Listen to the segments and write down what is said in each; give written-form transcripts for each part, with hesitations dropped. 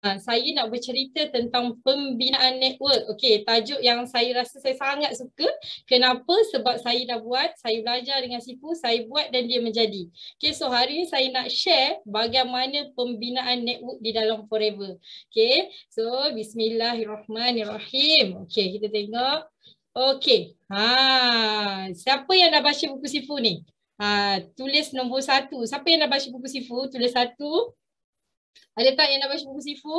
Saya nak bercerita tentang pembinaan network. Okey, tajuk yang saya rasa saya sangat suka. Kenapa? Sebab saya dah buat, saya belajar dengan Sifu, saya buat dan dia menjadi. Okey, so hari ni saya nak share bagaimana pembinaan network di dalam Forever. Okey, so bismillahirrahmanirrahim. Okey, kita tengok. Okey, siapa yang dah baca buku Sifu ni? Tulis nombor 1. Siapa yang dah baca buku Sifu? Tulis 1. Ada tak yang dah baca buku Sifu?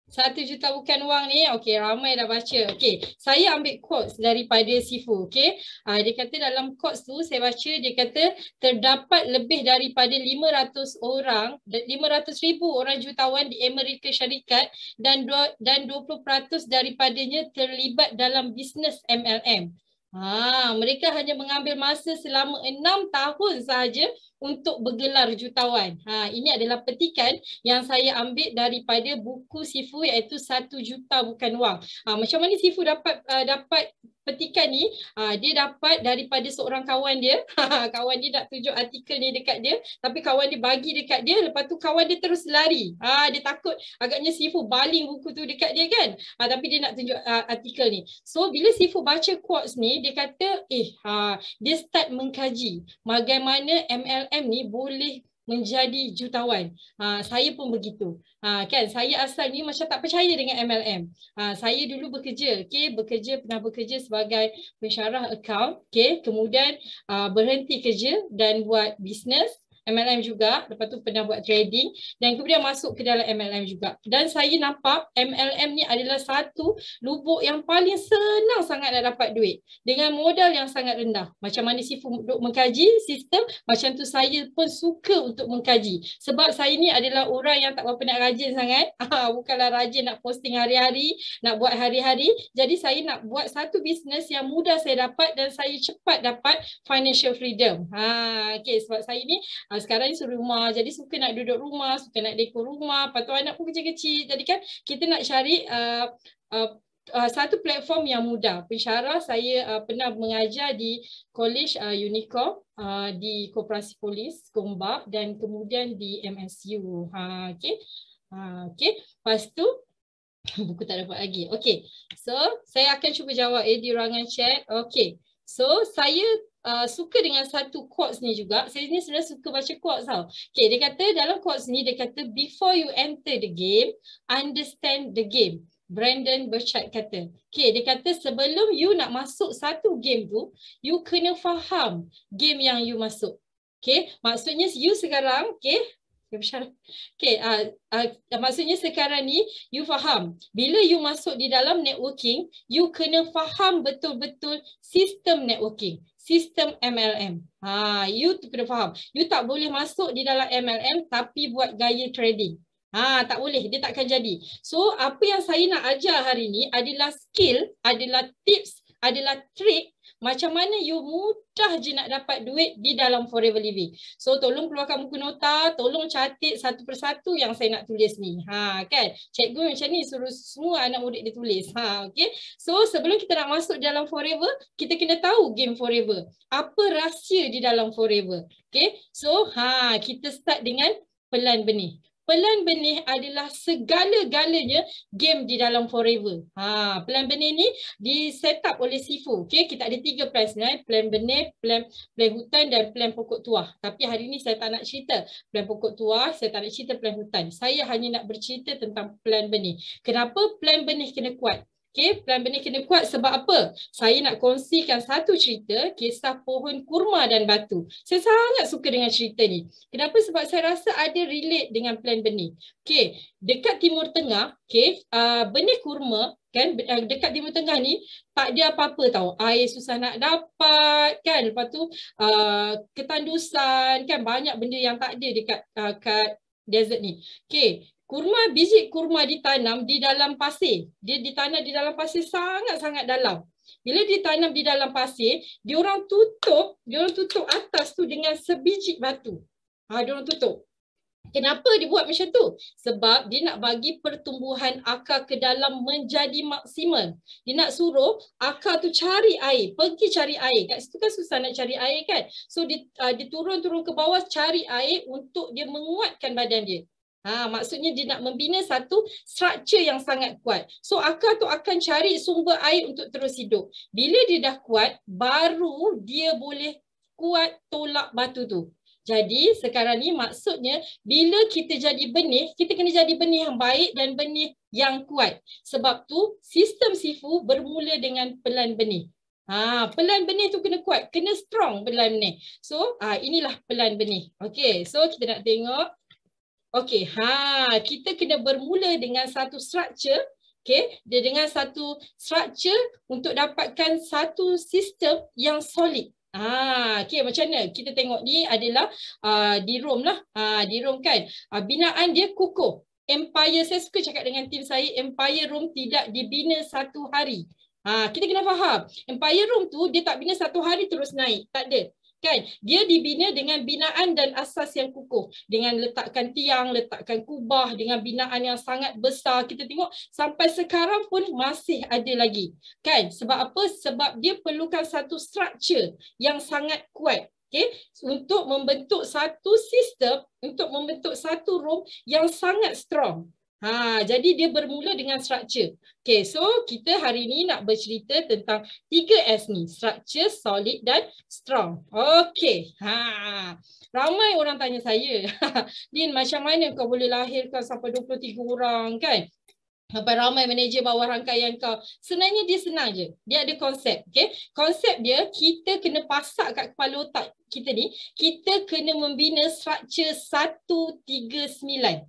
1 juta bukan wang ni. Okey, ramai dah baca. Okey, saya ambil quotes daripada Sifu. Okey, dia kata dalam quotes tu saya baca, dia kata terdapat lebih daripada 500,000 orang jutawan di Amerika Syarikat dan 20% daripadanya terlibat dalam bisnes MLM. Mereka hanya mengambil masa selama 6 tahun sahaja untuk bergelar jutawan. Ini adalah petikan yang saya ambil daripada buku Sifu, iaitu 1 juta bukan wang. Macam mana Sifu dapat petikan ni? Dia dapat daripada seorang kawan dia. Kawan dia nak tunjuk artikel ni dekat dia, tapi kawan dia bagi dekat dia, lepas tu kawan dia terus lari. Dia takut agaknya Sifu baling buku tu dekat dia kan. Tapi dia nak tunjuk artikel ni. So bila Sifu baca quotes ni, dia kata dia start mengkaji bagaimana MLM ni boleh menjadi jutawan. Saya pun begitu. Kan, saya asal ni macam tak percaya dengan MLM. Saya dulu bekerja, pernah bekerja sebagai pensyarah akaun, kemudian berhenti kerja dan buat bisnes MLM juga, lepas tu pernah buat trading dan kemudian masuk ke dalam MLM juga. Dan saya nampak MLM ni adalah satu lubuk yang paling senang sangat nak dapat duit dengan modal yang sangat rendah. Macam mana Sifu duk mengkaji sistem, macam tu saya pun suka untuk mengkaji. Sebab saya ni adalah orang yang tak berapa nak rajin sangat. Bukanlah rajin nak posting hari-hari, nak buat hari-hari. Jadi saya nak buat satu bisnes yang mudah saya dapat dan saya cepat dapat financial freedom. Sebab saya ni sekarang ni suruh rumah, jadi suka nak duduk rumah, suka nak dekor rumah, lepas tu anak pun kecil-kecil. Jadi kan kita nak cari satu platform yang mudah. Pensyarah saya pernah mengajar di College Unicorn, di Koperasi Polis Gombak dan kemudian di MSU. Lepas tu buku tak dapat lagi. Okey. So saya akan cuba jawab di ruangan chat. Okey. So saya suka dengan satu quotes ni juga. Saya ni sebenarnya suka baca quotes tau. Okay, dia kata dalam quotes ni, dia kata before you enter the game, understand the game. Brandon Burchard kata. Okay, dia kata sebelum you nak masuk satu game tu, you kena faham game yang you masuk. Okay, maksudnya you sekarang, maksudnya sekarang ni you faham bila you masuk di dalam networking, you kena faham betul-betul sistem networking, sistem MLM. You kena faham. You tak boleh masuk di dalam MLM tapi buat gaya trading. Tak boleh, dia takkan jadi. So apa yang saya nak ajar hari ni adalah skill, adalah tips, adalah trik macam mana you mudah je nak dapat duit di dalam Forever Living. So tolong keluarkan buku nota, tolong catat satu persatu yang saya nak tulis ni. Kan? Cikgu macam ni suruh semua anak murid dia tulis. Okay? So sebelum kita nak masuk dalam Forever, kita kena tahu game Forever. Apa rahsia di dalam Forever? Okay? So kita start dengan pelan benih. Pelan benih adalah segala-galanya game di dalam Forever. Pelan benih ni di set up oleh Sifu. Okay, kita ada 3 plan sebenarnya. Plan benih, plan hutan dan plan pokok tuah. Tapi hari ni saya tak nak cerita plan pokok tuah, saya tak nak cerita plan hutan. Saya hanya nak bercerita tentang plan benih. Kenapa plan benih kena kuat? Okay, plan benih kena kuat sebab apa? Saya nak kongsikan satu cerita kisah pohon kurma dan batu. Saya sangat suka dengan cerita ni. Kenapa? Sebab saya rasa ada relate dengan plan benih. Okay, dekat Timur Tengah, benih kurma kan, dekat Timur Tengah ni tak ada apa-apa tau. Air susah nak dapat kan. Lepas tu ketandusan kan, banyak benda yang tak ada dekat kat desert ni. Okay. Biji kurma ditanam di dalam pasir. Dia ditanam di dalam pasir sangat-sangat dalam. Bila ditanam di dalam pasir, diorang tutup atas tu dengan sebiji batu. Diorang tutup. Kenapa dia buat macam tu? Sebab dia nak bagi pertumbuhan akar ke dalam menjadi maksimal. Dia nak suruh akar tu cari air, pergi cari air. Kat situ kan susah nak cari air kan. So dia turun ke bawah cari air untuk dia menguatkan badan dia. Maksudnya dia nak membina satu struktur yang sangat kuat. So akar tu akan cari sumber air untuk terus hidup. Bila dia dah kuat, baru dia boleh kuat tolak batu tu. Jadi sekarang ni maksudnya bila kita jadi benih, kita kena jadi benih yang baik dan benih yang kuat. Sebab tu sistem Sifu bermula dengan pelan benih. Pelan benih tu kena kuat, kena strong pelan benih. So inilah pelan benih. Okey, so kita nak tengok. Okey, kita kena bermula dengan satu struktur. Okey, dengan satu struktur untuk dapatkan satu sistem yang solid. Okey, macam mana? Kita tengok ni adalah di Rom lah. Di Rom kan. Binaan dia kukuh. Empire, saya suka cakap dengan tim saya, Empire Rom tidak dibina satu hari. Kita kena faham. Empire Rom tu dia tak bina satu hari terus naik. Tak ada. Kan? Dia dibina dengan binaan dan asas yang kukuh. Dengan letakkan tiang, letakkan kubah, dengan binaan yang sangat besar. Kita tengok sampai sekarang pun masih ada lagi. Kan? Sebab apa? Sebab dia perlukan satu struktur yang sangat kuat. Okay? Untuk membentuk satu sistem, untuk membentuk satu Rom yang sangat strong. Jadi dia bermula dengan struktur. Okay, so kita hari ni nak bercerita tentang 3S ni. Structure, solid dan strong. Okay. Ramai orang tanya saya, Din, macam mana kau boleh lahirkan sampai 23 orang kan? Sampai ramai manager bawah rangkaian kau. Sebenarnya dia senang je. Dia ada konsep. Okay? Konsep dia, kita kena pasak kat kepala otak kita ni. Kita kena membina struktur 139.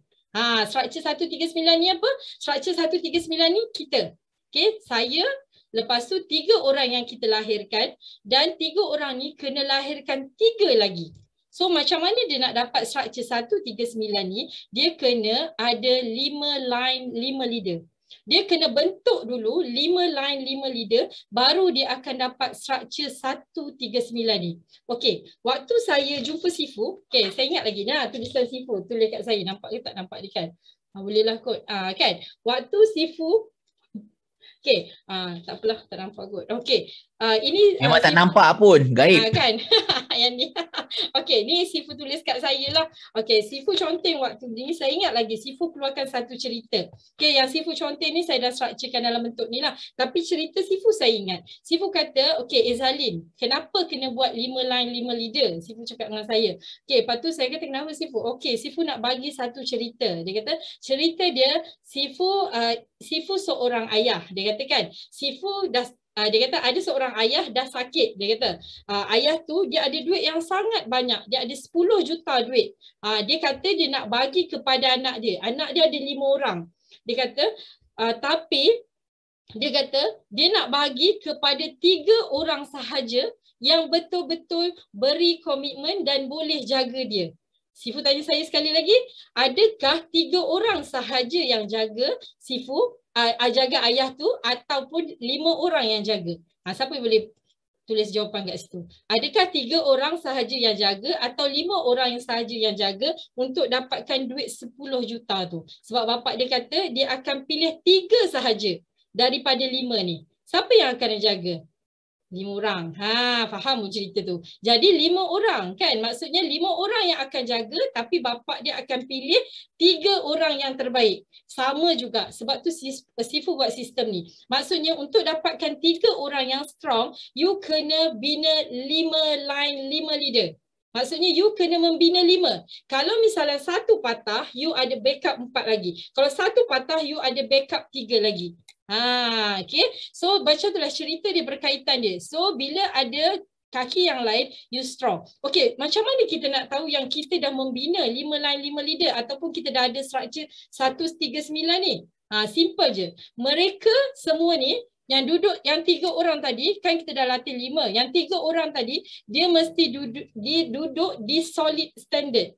Struktur 139 ni apa? Struktur 139 ni kita. Okay, saya, lepas tu 3 orang yang kita lahirkan dan 3 orang ni kena lahirkan 3 lagi. So macam mana dia nak dapat struktur 139 ni? Dia kena ada 5 line, 5 leader. Dia kena bentuk dulu 5 line, 5 leader, baru dia akan dapat struktur 139 ni. Okey, waktu saya jumpa Sifu, okay, saya ingat lagi tulisan Sifu, tulis kat saya, nampak ke tak nampak dia kan? Bolehlah kot. Kan? Waktu Sifu, okay, tak apalah, tak nampak kot. Okey, ini memang tak nampak pun, gaib. Kan? Yang ni. Okey, ni Sifu tulis kat saya lah. Okey, Sifu conteng waktu ni, saya ingat lagi, Sifu keluarkan satu cerita. Okey, yang Sifu conteng ni saya dah strukturkan dalam bentuk ni lah. Tapi cerita Sifu saya ingat. Sifu kata, okey, Ezalin, kenapa kena buat 5 line, 5 leader? Sifu cakap dengan saya. Okey, lepas tu saya kata, kenapa Sifu? Okey, Sifu nak bagi satu cerita. Dia kata, cerita dia, Sifu seorang ayah. Dia kata kan, Sifu dah dia kata ada seorang ayah dah sakit. Dia kata ayah tu dia ada duit yang sangat banyak. Dia ada 10 juta duit. Dia kata dia nak bagi kepada anak dia. Anak dia ada 5 orang. Dia kata tapi dia kata dia nak bagi kepada 3 orang sahaja yang betul-betul beri komitmen dan boleh jaga dia. Sifu tanya saya sekali lagi, adakah 3 orang sahaja yang jaga Sifu, jaga ayah tu, ataupun 5 orang yang jaga? Siapa yang boleh tulis jawapan kat situ? Adakah 3 orang sahaja yang jaga atau 5 orang yang sahaja yang jaga untuk dapatkan duit 10 juta tu? Sebab bapak dia kata dia akan pilih 3 sahaja daripada 5 ni. Siapa yang akan jaga? 5 orang. Faham cerita tu. Jadi 5 orang kan. Maksudnya 5 orang yang akan jaga, tapi bapak dia akan pilih 3 orang yang terbaik. Sama juga. Sebab tu Sifu buat sistem ni. Maksudnya untuk dapatkan 3 orang yang strong, you kena bina 5 line, 5 leader. Maksudnya you kena membina 5. Kalau misalnya satu patah, you ada backup 4 lagi. Kalau satu patah, you ada backup 3 lagi. Okay. So baca itulah cerita dia berkaitan dia. So bila ada kaki yang lain, you strong. Okay, macam mana kita nak tahu yang kita dah membina 5 line, 5 leader ataupun kita dah ada struktur 139 ni? Simple je. Mereka semua ni yang duduk, yang 3 orang tadi, kan kita dah latih 5. Yang 3 orang tadi, dia mesti duduk di solid standard.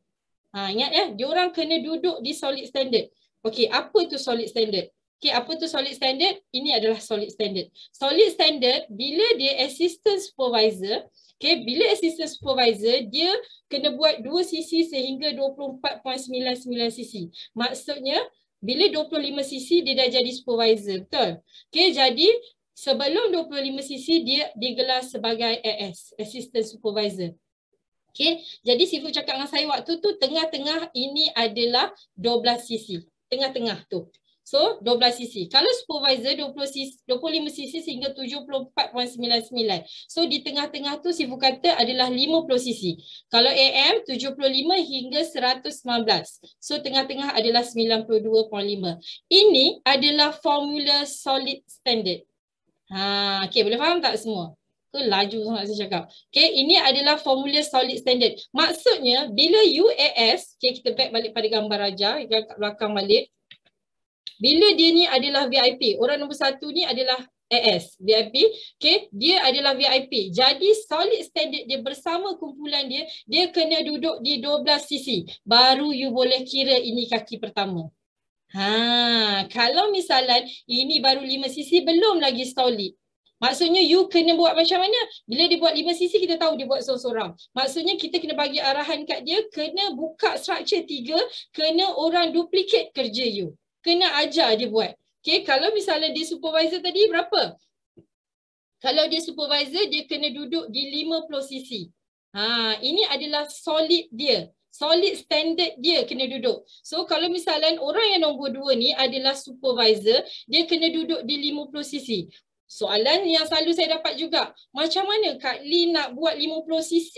Ingat ya, dia orang kena duduk di solid standard. Okay, apa tu solid standard? Okay, apa tu solid standard? Ini adalah solid standard. Solid standard, bila dia assistant supervisor, okay, bila assistant supervisor, dia kena buat 2 cc sehingga 24.99 cc. Maksudnya, bila 25 cc, dia dah jadi supervisor. Betul? Okay, jadi sebelum 25 cc, dia digelar sebagai AS, assistant supervisor. Okay, jadi Sifu cakap dengan saya waktu tu tengah-tengah ini adalah 12 cc. Tengah-tengah tu. So 12 cc. Kalau supervisor 25 cc sehingga 74.99. So di tengah-tengah tu Sifu kata adalah 50 cc. Kalau AM 75 hingga 119. So tengah-tengah adalah 92.5. Ini adalah formula solid standard. Okay, boleh faham tak semua? Laju sangat saya cakap. Okay, ini adalah formula solid standard. Maksudnya, bila UAS, okay, kita back balik pada gambar Raja, kat belakang balik. Bila dia ni adalah VIP, orang nombor satu ni adalah AS, VIP, okay, dia adalah VIP. Jadi, solid standard dia bersama kumpulan dia, dia kena duduk di 12 cc. Baru you boleh kira ini kaki pertama. Kalau misalnya ini baru 5 cc, belum lagi solid. Maksudnya you kena buat macam mana? Bila dia buat 5 cc, kita tahu dia buat seorang-seorang. Maksudnya kita kena bagi arahan kat dia, kena buka structure 3, kena orang duplicate kerja you. Kena ajar dia buat. Okay, kalau misalnya dia supervisor tadi berapa? Kalau dia supervisor, dia kena duduk di 50 cc. Ini adalah solid dia. Solid standard dia kena duduk. So kalau misalnya orang yang nombor 2 ni adalah supervisor, dia kena duduk di 50 cc. Soalan yang selalu saya dapat juga, macam mana Kak Lee nak buat 50 cc?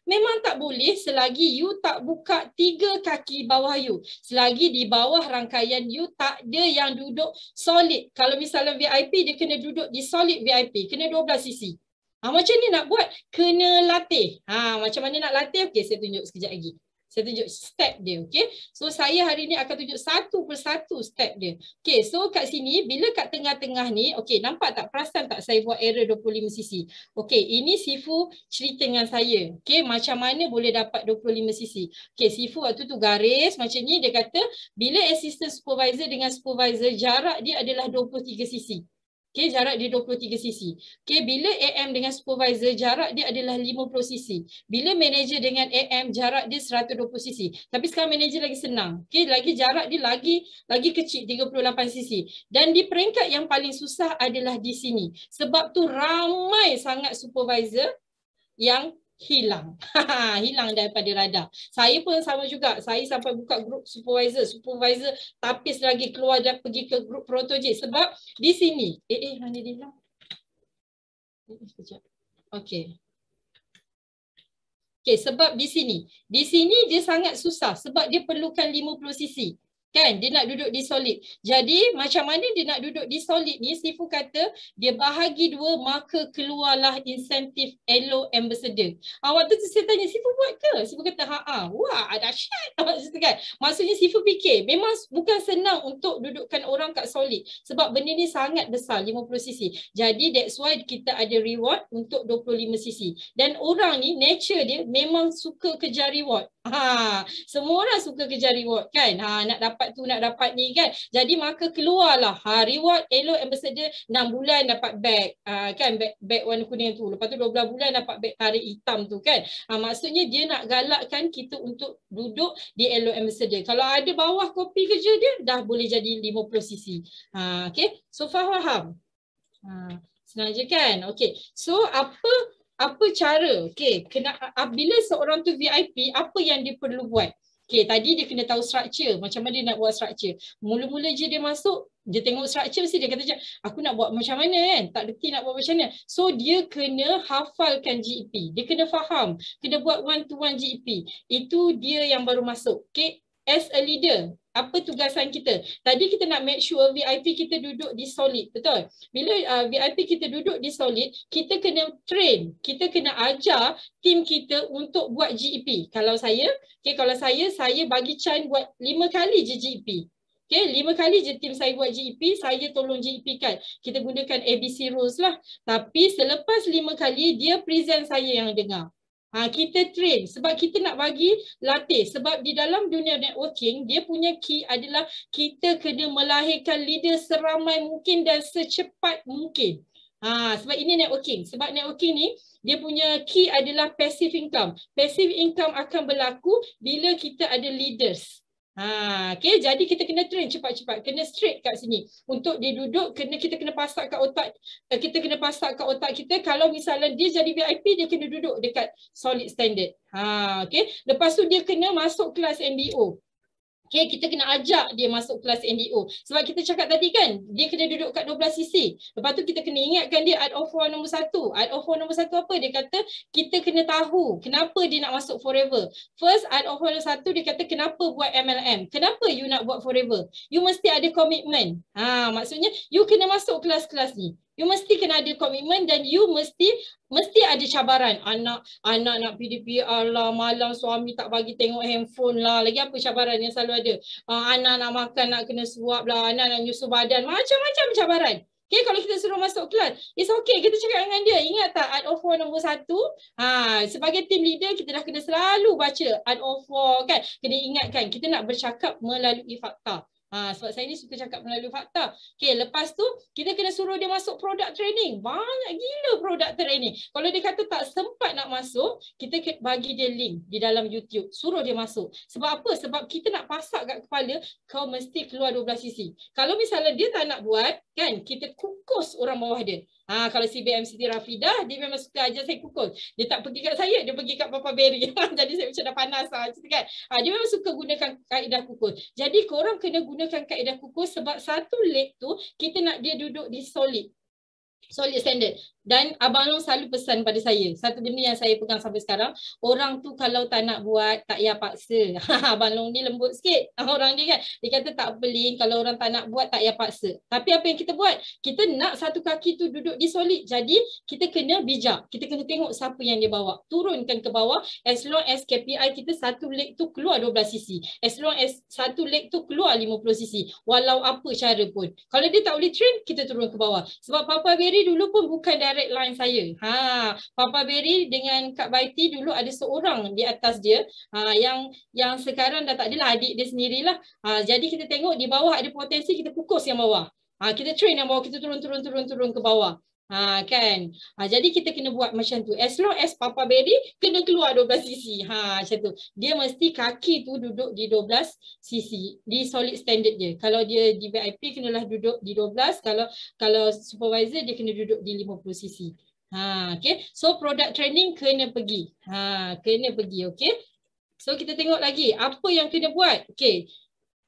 Memang tak boleh selagi you tak buka 3 kaki bawah you. Selagi di bawah rangkaian you tak ada yang duduk solid. Kalau misalnya VIP, dia kena duduk di solid VIP. Kena 12 cc. Macam ni nak buat, kena latih. Macam mana nak latih? Okey, saya tunjuk sekejap lagi. Saya tunjuk step dia, okey. So saya hari ni akan tunjuk satu persatu step dia. Okey, so kat sini bila kat tengah-tengah ni, okey, nampak tak, perasan tak saya buat error 25 cc. Okey, ini Sifu cerita dengan saya. Okey, macam mana boleh dapat 25 cc. Okey, Sifu waktu tu garis macam ni, dia kata bila assistant supervisor dengan supervisor jarak dia adalah 23 cc. Okay, jarak dia 23 cc. Okay, bila AM dengan supervisor, jarak dia adalah 50 cc. Bila manager dengan AM, jarak dia 120 cc. Tapi sekarang manager lagi senang. Okay, lagi jarak dia lagi kecil, 38 cc. Dan di peringkat yang paling susah adalah di sini. Sebab tu ramai sangat supervisor yang hilang. Hilang daripada radar. Saya pun sama juga. Saya sampai buka grup supervisor. Supervisor tapis lagi keluar dan pergi ke grup Proto J. Sebab di sini. Mana dia hilang? Sekejap. Okey. Okey, sebab di sini. Di sini dia sangat susah. Sebab dia perlukan 50 cc. Kan, dia nak duduk di solid. Jadi macam mana dia nak duduk di solid ni, Sifu kata dia bahagi 2, maka keluarlah insentif Elo Ambassador. Waktu tu saya tanya, Sifu buat ke? Sifu kata, wah, dahsyat. Maksudnya Sifu fikir memang bukan senang untuk dudukkan orang kat solid. Sebab benda ni sangat besar, 50 cc. Jadi that's why kita ada reward untuk 25 cc. Dan orang ni, nature dia memang suka kejar reward. Semua orang suka kejar reward kan. Nak dapat tu, nak dapat ni kan. Jadi maka keluarlah reward Elo Ambassador 6 bulan dapat bag. Kan bag warna kuning tu. Lepas tu 12 bulan dapat bag tarik hitam tu kan. Maksudnya dia nak galakkan kita untuk duduk di Elo Ambassador. Kalau ada bawah kopi kerja dia, dah boleh jadi 50 cc. Okay. So faham? Senang je kan. Okay. So apa cara, okay, bila seorang tu VIP, apa yang dia perlu buat? Okay, tadi dia kena tahu structure, macam mana dia nak buat structure. Mula-mula je dia masuk, dia tengok structure mesti dia kata, aku nak buat macam mana kan, tak reti nak buat macam mana. So dia kena hafalkan GEP, dia kena faham, kena buat one-to-one GEP. Itu dia yang baru masuk. Okay, as a leader, apa tugasan kita? Tadi kita nak make sure VIP kita duduk di solid, betul? Bila VIP kita duduk di solid, kita kena train, kita kena ajar tim kita untuk buat GEP. Kalau saya bagi Chan buat 5 kali je GEP. Okay, 5 kali je tim saya buat GEP, saya tolong GEP kan. Kita gunakan ABC rules lah. Tapi selepas 5 kali, dia present saya yang dengar. Kita train sebab kita nak bagi latih. Sebab di dalam dunia networking, dia punya key adalah kita kena melahirkan leader seramai mungkin dan secepat mungkin. Sebab ini networking. Sebab networking ni, dia punya key adalah passive income. Passive income akan berlaku bila kita ada leaders. Okay, jadi kita kena train cepat-cepat, kena straight kat sini. Untuk dia duduk, kita kena pasak kat otak, kita kalau misalnya dia jadi VIP, dia kena duduk dekat solid standard. Okay, lepas tu dia kena masuk kelas NDO. Okay, kita kena ajak dia masuk kelas NDO. Sebab kita cakap tadi kan, dia kena duduk kat 12cc. Lepas tu kita kena ingatkan dia Art of War nombor 1. Art of War nombor 1 apa? Dia kata kita kena tahu kenapa dia nak masuk forever. First, Art of War nombor 1 dia kata kenapa buat MLM. Kenapa you nak buat forever? You mesti ada komitmen. Maksudnya you kena masuk kelas-kelas ni. You mesti kena ada komitmen dan you mesti ada cabaran. Anak nak PDPR lah, malam suami tak bagi tengok handphone lah. Lagi apa cabaran yang selalu ada? Anak nak makan nak kena suap lah, anak nak nyusu badan. Macam-macam cabaran. Okay, kalau kita suruh masuk kelas, it's okay. Kita cakap dengan dia, ingat tak Art of War nombor 1? Sebagai team leader, kita dah kena selalu baca Art of War kan. Kena ingatkan, kita nak bercakap melalui fakta. Sebab saya ni suka cakap melalui fakta. Okay, lepas tu kita kena suruh dia masuk product training. Banyak gila product training. Kalau dia kata tak sempat nak masuk, kita bagi dia link di dalam YouTube. Suruh dia masuk. Sebab apa? Sebab kita nak pasak kat kepala, kau mesti keluar 12cc. Kalau misalnya dia tak nak buat, kan, kita kukus orang bawah dia. Kalau CBM Siti Rafidah, dia memang suka ajar saya kukus. Dia tak pergi kat saya, dia pergi kat Papa Berry. Jadi saya macam dah panas lah. Kan? Dia memang suka gunakan kaedah kukus. Jadi korang kena gunakan kaedah kukus sebab satu leg tu, kita nak dia duduk di solid standard. Dan Abang Long selalu pesan pada saya, satu benda yang saya pegang sampai sekarang, orang tu kalau tak nak buat, tak payah paksa. Abang Long ni lembut sikit. Orang dia kan, dia kata tak peling, kalau orang tak nak buat, tak payah paksa. Tapi apa yang kita buat? Kita nak satu kaki tu duduk di solid. Jadi kita kena bijak. Kita kena tengok siapa yang dia bawa. Turunkan ke bawah, as long as KPI kita satu leg tu keluar 12cc. As long as satu leg tu keluar 50cc. Walau apa cara pun. Kalau dia tak boleh train, kita turun ke bawah. Sebab Papa Berry dulu pun bukan direct line saya. Papa Berry dengan Kak Baiti dulu ada seorang di atas dia yang sekarang dah tak adalah, adik dia sendirilah. Jadi kita tengok di bawah ada potensi, kita fokus yang bawah. Kita train yang bawah, kita turun ke bawah. Kan. Jadi kita kena buat macam tu. As long as Papa Berry kena keluar 12cc. Macam tu. Dia mesti kaki tu duduk di 12cc. Di solid standard dia. Kalau dia di VIP kenalah duduk di 12. Kalau supervisor dia kena duduk di 50cc. Okay. So product training kena pergi. Kena pergi. Okay. So kita tengok lagi. Apa yang kena buat? Okay.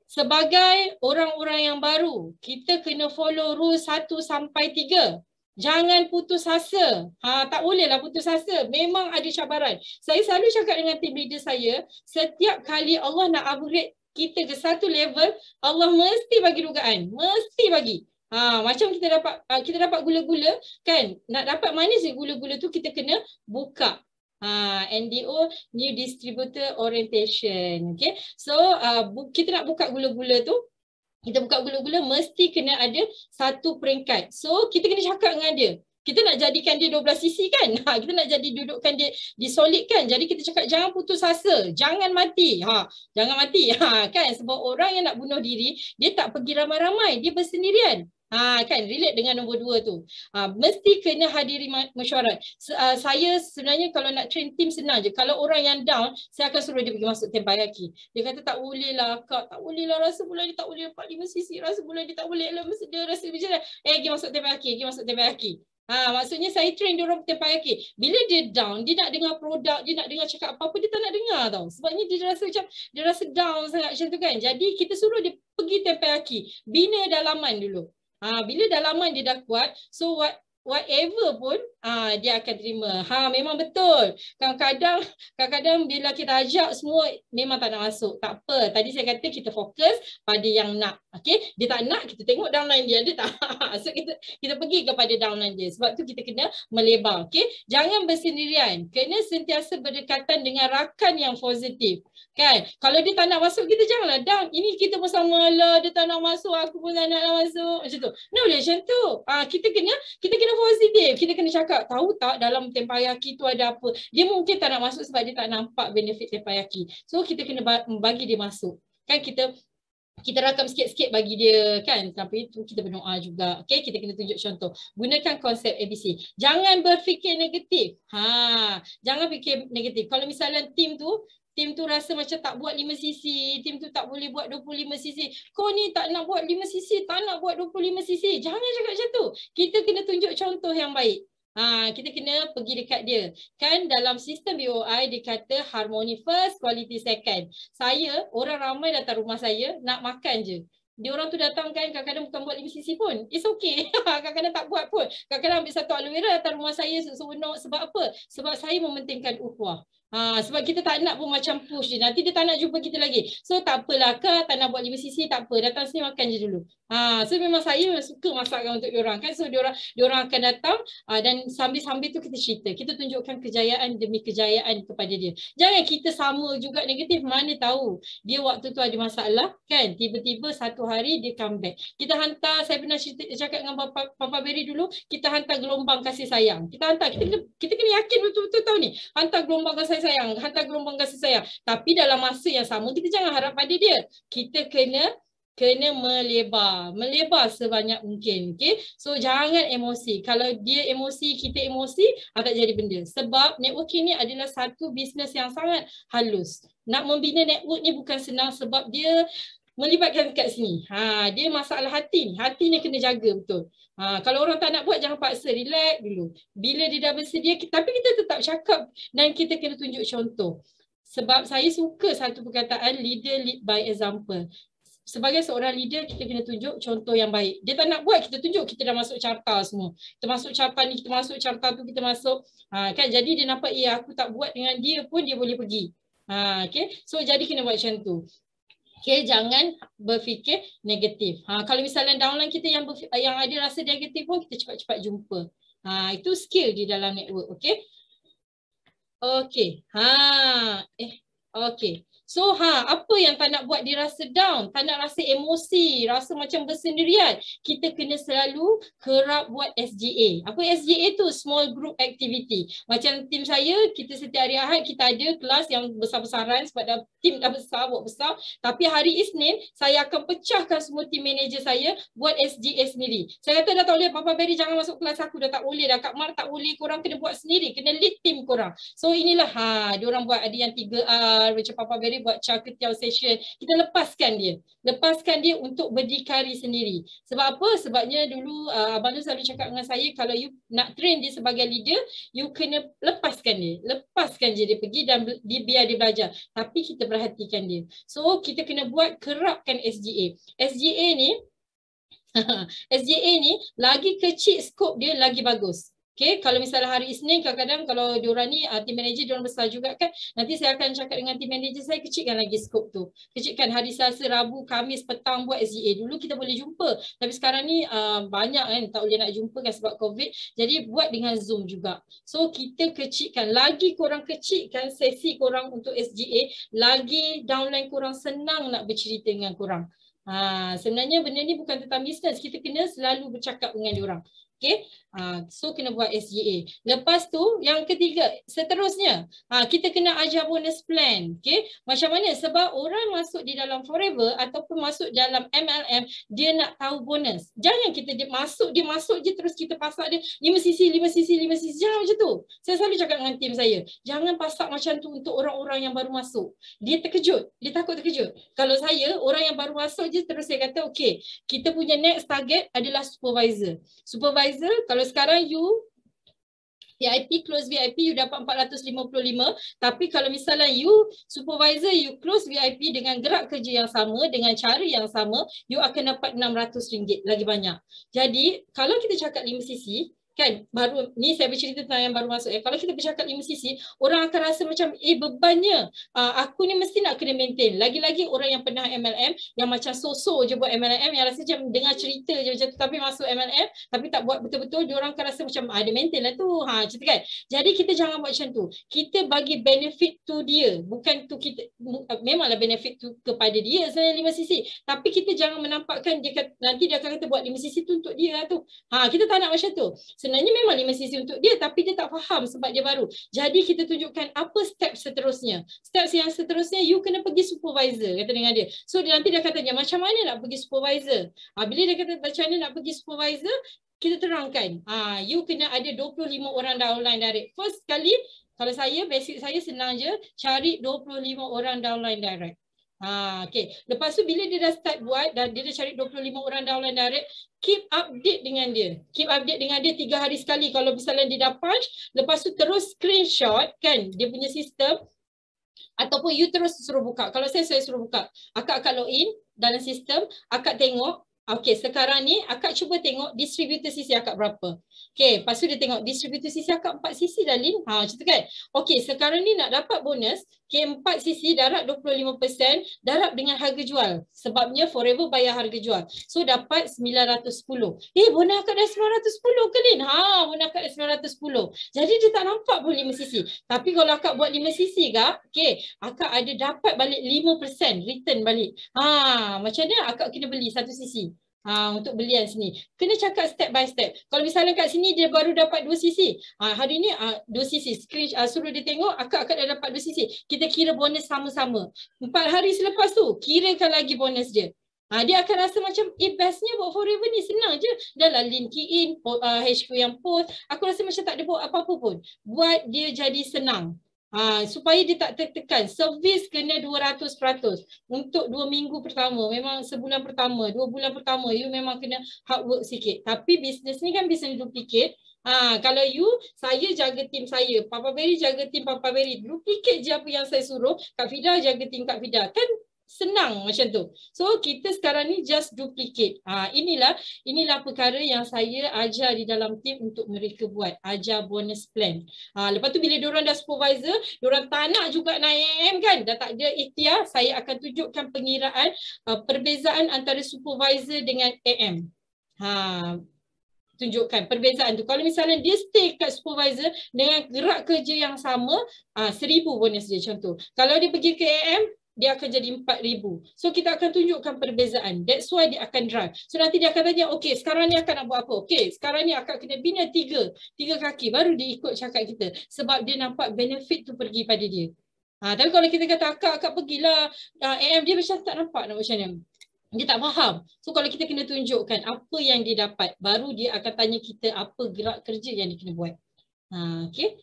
Sebagai orang-orang yang baru, kita kena follow rule 1 sampai 3. Jangan putus asa. Tak bolehlah putus asa. Memang ada cabaran. Saya selalu cakap dengan team leader saya, setiap kali Allah nak upgrade kita ke satu level, Allah mesti bagi dugaan. Mesti bagi. Macam kita dapat gula-gula, kan? Nak dapat mana sih gula-gula tu, kita kena buka. NDO, New Distributor Orientation. Okay. So, kita nak buka gula-gula tu, kita buka gula-gula mesti kena ada satu peringkat. So kita kena cakap dengan dia. Kita nak jadikan dia 12cc kan? Kita nak jadi dudukkan dia di solid kan? Jadi kita cakap jangan putus asa. Jangan mati. Jangan mati. Kan? Sebab orang yang nak bunuh diri, dia tak pergi ramai-ramai. Dia bersendirian. Kan relate dengan nombor 2 tu. Mesti kena hadiri mesyuarat. Saya sebenarnya kalau nak train team senang je. Kalau orang yang down, saya akan suruh dia pergi masuk tempat kaki. Dia kata tak boleh lah Kak, tak boleh lah, rasa bulan dia tak boleh 45cc, rasa bulan dia tak boleh lah, dia rasa macam mana. Pergi masuk tempat kaki, pergi masuk tempat kaki. Maksudnya saya train dia orang tempat kaki. Bila dia down, dia nak dengar produk, dia nak dengar cakap apa-apa, dia tak nak dengar tau. Sebabnya dia rasa macam, dia rasa down sangat macam tu kan. Jadi kita suruh dia pergi tempat kaki. Bina dalaman dulu. Bila dalaman dia dah kuat, so whatever pun dia akan terima. Memang betul. Kadang-kadang bila kita ajak semua memang tak nak masuk. Tak apa. Tadi saya kata kita fokus pada yang nak. Okey, dia tak nak, kita tengok downline dia tak. So kita pergi kepada downline dia. Sebab tu kita kena melebar. Okey, jangan bersendirian. Kena sentiasa berdekatan dengan rakan yang positif. Kan? Kalau dia tak nak masuk, kita janganlah down. Ini kita bersama lah, dia tak nak masuk, aku pun tak nak masuk. Macam tu. No boleh macam tu. Kita kena positif. Kita kena cakap, tahu tak dalam tempayaki tu ada apa. Dia mungkin tak nak masuk sebab dia tak nampak benefit tempayaki. So kita kena bagi dia masuk. Kan kita rakam sikit-sikit bagi dia kan. Tapi itu kita berdoa juga. Okay, kita kena tunjuk contoh. Gunakan konsep ABC. Jangan berfikir negatif. Jangan fikir negatif. Kalau misalnya tim tu Tim tu rasa macam tak buat 5cc, tim tu tak boleh buat 25cc. Kau ni tak nak buat 5cc, tak nak buat 25cc. Jangan cakap macam tu. Kita kena tunjuk contoh yang baik. Kita kena pergi dekat dia. Kan dalam sistem BOI dia kata harmony first, quality second. Saya, orang ramai datang rumah saya nak makan je. Dia orang tu datang kan kadang-kadang bukan buat 5cc pun. It's okay. Kadang-kadang tak buat pun. Kadang-kadang ambil satu aloe vera datang rumah saya seronok. Sebab apa? Sebab saya mementingkan ukhuwah. Sebab kita tak nak pun macam push dia. Nanti dia tak nak jumpa kita lagi. So tak apalah ke, tak nak buat 5cc, tak apa. Datang sini makan je dulu. So memang saya suka masakkan untuk diorang kan. So diorang akan datang dan sambil-sambil tu kita cerita. Kita tunjukkan kejayaan demi kejayaan kepada dia. Jangan kita sama juga negatif. Mana tahu dia waktu tu ada masalah kan. Tiba-tiba satu hari dia come back. Kita hantar, saya pernah cakap dengan Papa Berry dulu, kita hantar gelombang kasih sayang. Kita hantar, kita kena yakin betul-betul tahu ni. Hantar gelombang kasih sayang, hantar gelombang kasih sayang. Tapi dalam masa yang sama kita jangan harap pada dia. Kita kena melebar sebanyak mungkin. Okay? So jangan emosi. Kalau dia emosi, kita emosi, tak jadi benda. Sebab networking ni adalah satu bisnes yang sangat halus. Nak membina network ni bukan senang sebab dia melibatkan kat sini. Dia masalah hati ni. Hati ni kena jaga betul. Kalau orang tak nak buat, jangan paksa. Relax dulu. Bila dia dah bersedia, tapi kita tetap cakap dan kita kena tunjuk contoh. Sebab saya suka satu perkataan, leader lead by example. Sebagai seorang leader, kita kena tunjuk contoh yang baik. Dia tak nak buat, kita tunjuk. Kita dah masuk carta semua. Kita masuk carta ni, kita masuk carta tu, kita masuk. Kan? Jadi dia nampak, aku tak buat dengan dia pun, dia boleh pergi. Okay? So jadi kena buat macam tu. Okay, jangan berfikir negatif. Kalau misalnya downline kita yang ada rasa negatif pun, kita cepat-cepat jumpa. Itu skill di dalam network. Okay. Okay. Okay. So apa yang tak nak buat dia rasa down, tak nak rasa emosi, rasa macam bersendirian. Kita kena selalu kerap buat SGA. Apa SGA tu? Small group activity. Macam tim saya, kita setiap hari Ahad kita ada kelas yang besar-besaran sebab tim dah besar, buat besar. Tapi hari Isnin, saya akan pecahkan semua tim manager saya buat SGA sendiri. Saya kata dah tak boleh, Papa Berry jangan masuk kelas aku, dah tak boleh dah. Kak Mar tak boleh, korang kena buat sendiri, kena lead tim korang. So inilah, diorang buat ada yang 3R, macam Papa Berry buat Char Ketiau session. Kita lepaskan dia untuk berdikari sendiri. Sebab apa? Sebabnya dulu Abang Tu selalu cakap dengan saya, kalau you nak train dia sebagai leader, you kena lepaskan je dia pergi dan biar dia belajar. Tapi kita perhatikan dia. So kita kena kerapkan SGA. SGA ni lagi kecil skop dia lagi bagus. Okay, kalau misalnya hari Isnin, kadang-kadang kalau diorang ni, team manager diorang besar juga kan, nanti saya akan cakap dengan team manager saya, kecilkan lagi skop tu. Kecilkan hari Selasa, Rabu, Khamis, petang buat SGA. Dulu kita boleh jumpa, tapi sekarang ni banyak kan, tak boleh nak jumpa kan sebab COVID, jadi buat dengan Zoom juga. So kita kecilkan, lagi korang kecilkan sesi korang untuk SGA, lagi downline korang senang nak bercerita dengan korang. Sebenarnya benda ni bukan tentang bisnes, kita kena selalu bercakap dengan diorang. Okay, so kena buat SGA. Lepas tu yang ketiga, seterusnya kita kena ajar bonus plan. Okay, macam mana? Sebab orang masuk di dalam Forever ataupun masuk dalam MLM, dia nak tahu bonus. Jangan kita dia masuk je terus kita pasak dia 5cc. Jangan macam tu. Saya selalu cakap dengan tim saya, jangan pasak macam tu untuk orang-orang yang baru masuk. Dia terkejut, dia takut terkejut. Kalau saya, orang yang baru masuk je terus saya kata, okay, kita punya next target adalah supervisor. Kalau sekarang you VIP, close VIP, you dapat 455. Tapi kalau misalnya you supervisor, you close VIP dengan gerak kerja yang sama, dengan cara yang sama, you akan dapat RM600 lagi banyak. Jadi, kalau kita cakap 5cc, kan, baru ni saya bercerita tentang yang baru masuk. Kalau kita bercakap 5cc, orang akan rasa macam bebannya. Aku ni mesti nak kena maintain. Lagi-lagi orang yang pernah MLM, yang macam so-so je buat MLM, yang rasa macam dengar cerita je macam tu, tapi masuk MLM, tapi tak buat betul-betul, diorang akan rasa macam ada maintain lah tu. Cerita kan. Jadi kita jangan buat macam tu. Kita bagi benefit tu dia. Bukan tu kita, memanglah benefit tu kepada dia sebenarnya 5cc. Tapi kita jangan menampakkan dia kata, nanti dia akan kata buat 5cc tu untuk dia lah tu. Kita tak nak macam tu. Sebenarnya memang 5cc untuk dia, tapi dia tak faham sebab dia baru. Jadi kita tunjukkan apa step seterusnya. Step yang seterusnya, you kena pergi supervisor, kata dengan dia. So nanti dia kata, macam mana nak pergi supervisor? Bila dia kata macam mana nak pergi supervisor, kita terangkan. You kena ada 25 orang downline direct. First kali, Kalau saya, basic saya senang je, cari 25 orang downline direct. Okay. Lepas tu bila dia dah start buat dan dia dah cari 25 orang downline direct, keep update dengan dia. Keep update dengan dia 3 hari sekali. Kalau misalnya dia dah punch, lepas tu terus screenshot kan dia punya sistem, ataupun you terus suruh buka. Kalau saya suruh buka. Akak login dalam sistem, akak tengok. Okay, sekarang ni akak cuba tengok distributor CC akak berapa. Okay, lepas tu dia tengok distributor CC akak 4 CC dah Lin. Macam tu kan. Okay, sekarang ni nak dapat bonus. Okay, 4 CC darab 25%, darab dengan harga jual. Sebabnya Forever bayar harga jual. So dapat 910. Bonus akak dah 910 ke Lin? Bonus akak dah 910. Jadi dia tak nampak pun 5 CC. Tapi kalau akak buat 5 CC kak, okay, akak ada dapat balik 5% return balik. Macam mana akak kena beli 1 CC? Untuk belian sini. Kena cakap step by step. Kalau misalnya kat sini dia baru dapat 2 CC. Hari ni 2 CC. Suruh dia tengok akak dah dapat 2 CC. Kita kira bonus sama-sama. 4 hari selepas tu, kirakan lagi bonus dia. Dia akan rasa macam bestnya buat Forever ni senang je. Dah lah link key in, HQ yang post. Aku rasa macam tak ada buat apa-apa pun. Buat dia jadi senang. Supaya dia tak tertekan. Servis kena 200% untuk 2 minggu pertama. Memang sebulan pertama, 2 bulan pertama you memang kena hard work sikit. Tapi bisnes ni kan bisnes duplicate. Kalau saya jaga tim saya, Papa Berry jaga tim Papa Berry, duplicate je apa yang saya suruh. Kak Fida jaga tim Kak Fida. Kan senang macam tu. So kita sekarang ni just duplicate. Inilah perkara yang saya ajar di dalam tim untuk mereka buat. Ajar bonus plan. Lepas tu bila diorang dah supervisor, diorang tak nak juga naik AM kan. Dah tak ada ikhtiar, saya akan tunjukkan pengiraan perbezaan antara supervisor dengan AM. Tunjukkan perbezaan tu. Kalau misalnya dia stay kat supervisor dengan gerak kerja yang sama, 1000 bonus dia macam tu. Kalau dia pergi ke AM, dia akan jadi 4,000. So kita akan tunjukkan perbezaan. That's why dia akan drive. So nanti dia akan tanya, okay sekarang ni akan nak buat apa? Okay sekarang ni akan kena bina 3 kaki. Baru dia ikut cakap kita. Sebab dia nampak benefit tu pergi pada dia. Tapi kalau kita kata akak pergilah AM, dia macam tak nampak nak macam mana. Dia tak faham. So kalau kita kena tunjukkan apa yang dia dapat, baru dia akan tanya kita apa gerak kerja yang dia kena buat. Okay.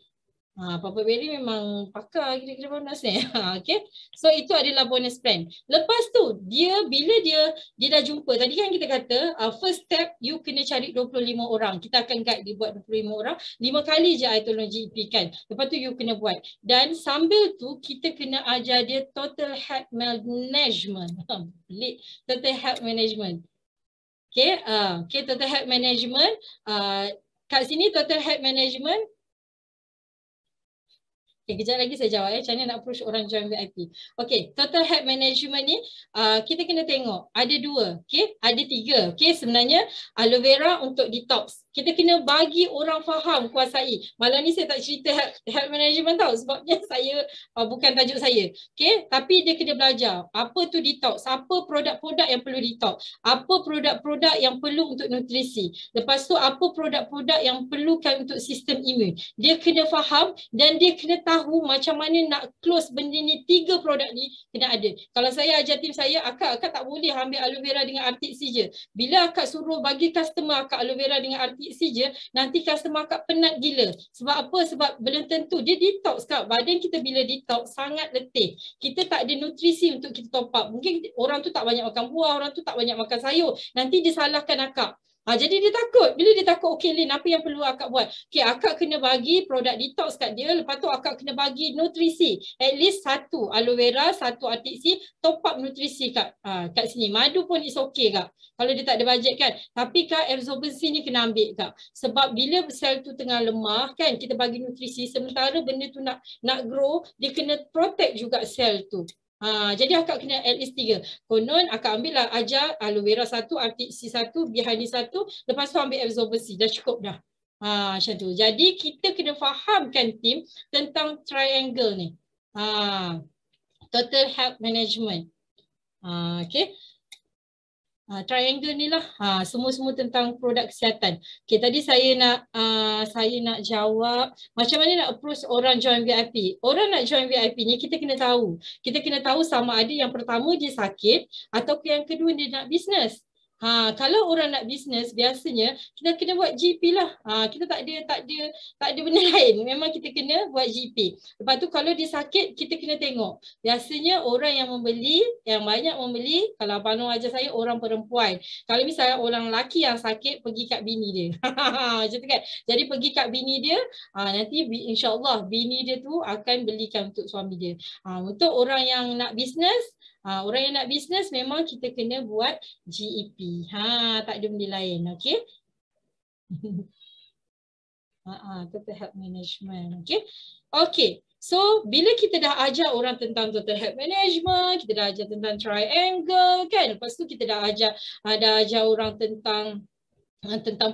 Papa Berry memang pakar kira-kira bonus ni. Okay. So itu adalah bonus plan. Lepas tu bila dia dah jumpa. Tadi kan kita kata first step you kena cari 25 orang. Kita akan guide dia buat 25 orang. 5 kali je I tolong GP kan. Lepas tu you kena buat. Dan sambil tu kita kena ajar dia total health management. Total health management. Okay. Total health management. Kat sini total health management. Okay, kejap lagi saya jawab macam mana nak approach orang join VIP. Okay, total health management ni kita kena tengok. Ada 2, okay? Ada 3. Okay, sebenarnya aloe vera untuk detox. Kita kena bagi orang faham, kuasai. Malam ni saya tak cerita health management tau. Sebabnya saya bukan tajuk saya. Okay, tapi dia kena belajar. Apa tu detox? Apa produk-produk yang perlu detox? Apa produk-produk yang perlu untuk nutrisi? Lepas tu apa produk-produk yang perlukan untuk sistem imun? Dia kena faham dan dia kena tahu macam mana nak close benda ni. 3 produk ni kena ada. Kalau saya ajar tim saya, akak tak boleh ambil aloe vera dengan RTC je. Bila akak suruh bagi customer akak aloe vera dengan RTC je, nanti customer akak penat gila. Sebab apa? Sebab belum tentu dia detox kak. Badan kita bila detox sangat letih. Kita tak ada nutrisi untuk kita top up. Mungkin orang tu tak banyak makan buah, orang tu tak banyak makan sayur. Nanti dia salahkan akak. Jadi dia takut. Bila dia takut, okay Lin, apa yang perlu akak buat? Okay, akak kena bagi produk detox kat dia. Lepas tu akak kena bagi nutrisi. At least 1 aloe vera, 1 RTC, top up nutrisi kat sini. Madu pun is okay kak. Kalau dia tak ada bajet kan. Tapi kak, absorbency ni kena ambil kak. Sebab bila sel tu tengah lemah kan, kita bagi nutrisi. Sementara benda tu nak grow, dia kena protect juga sel tu. Jadi akak kena at least 3. Konon akak ambil lah, ajar aloe vera 1, RTC 1, Bihani 1, lepas tu ambil absorbency. Dah cukup dah. Macam tu. Jadi kita kena fahamkan tim tentang triangle ni. Total health management. Okay. Triangle ni lah. Semua-semua tentang produk kesihatan. Okay, tadi saya nak jawab macam mana nak approach orang join VIP. Orang nak join VIP ni kita kena tahu. Kita kena tahu sama ada yang pertama dia sakit atau yang kedua dia nak bisnes. Kalau orang nak bisnes biasanya kita kena buat GP lah. Kita tak ada benda lain. Memang kita kena buat GP. Lepas tu kalau dia sakit kita kena tengok. Biasanya orang yang membeli, yang banyak membeli, kalau Abang Noor ajar saya orang perempuan. Kalau misalnya orang lelaki yang sakit pergi kat bini dia. Macam tu kan. Jadi pergi kat bini dia, nanti insya-Allah bini dia tu akan belikan untuk suami dia. Untuk orang yang nak bisnes, orang yang nak bisnes memang kita kena buat GEP. Tak ada benda lain. Okey. Total health management. Okey. Okey. So, bila kita dah ajar orang tentang total health management, kita dah ajar tentang triangle kan. Lepas tu kita dah ajar orang tentang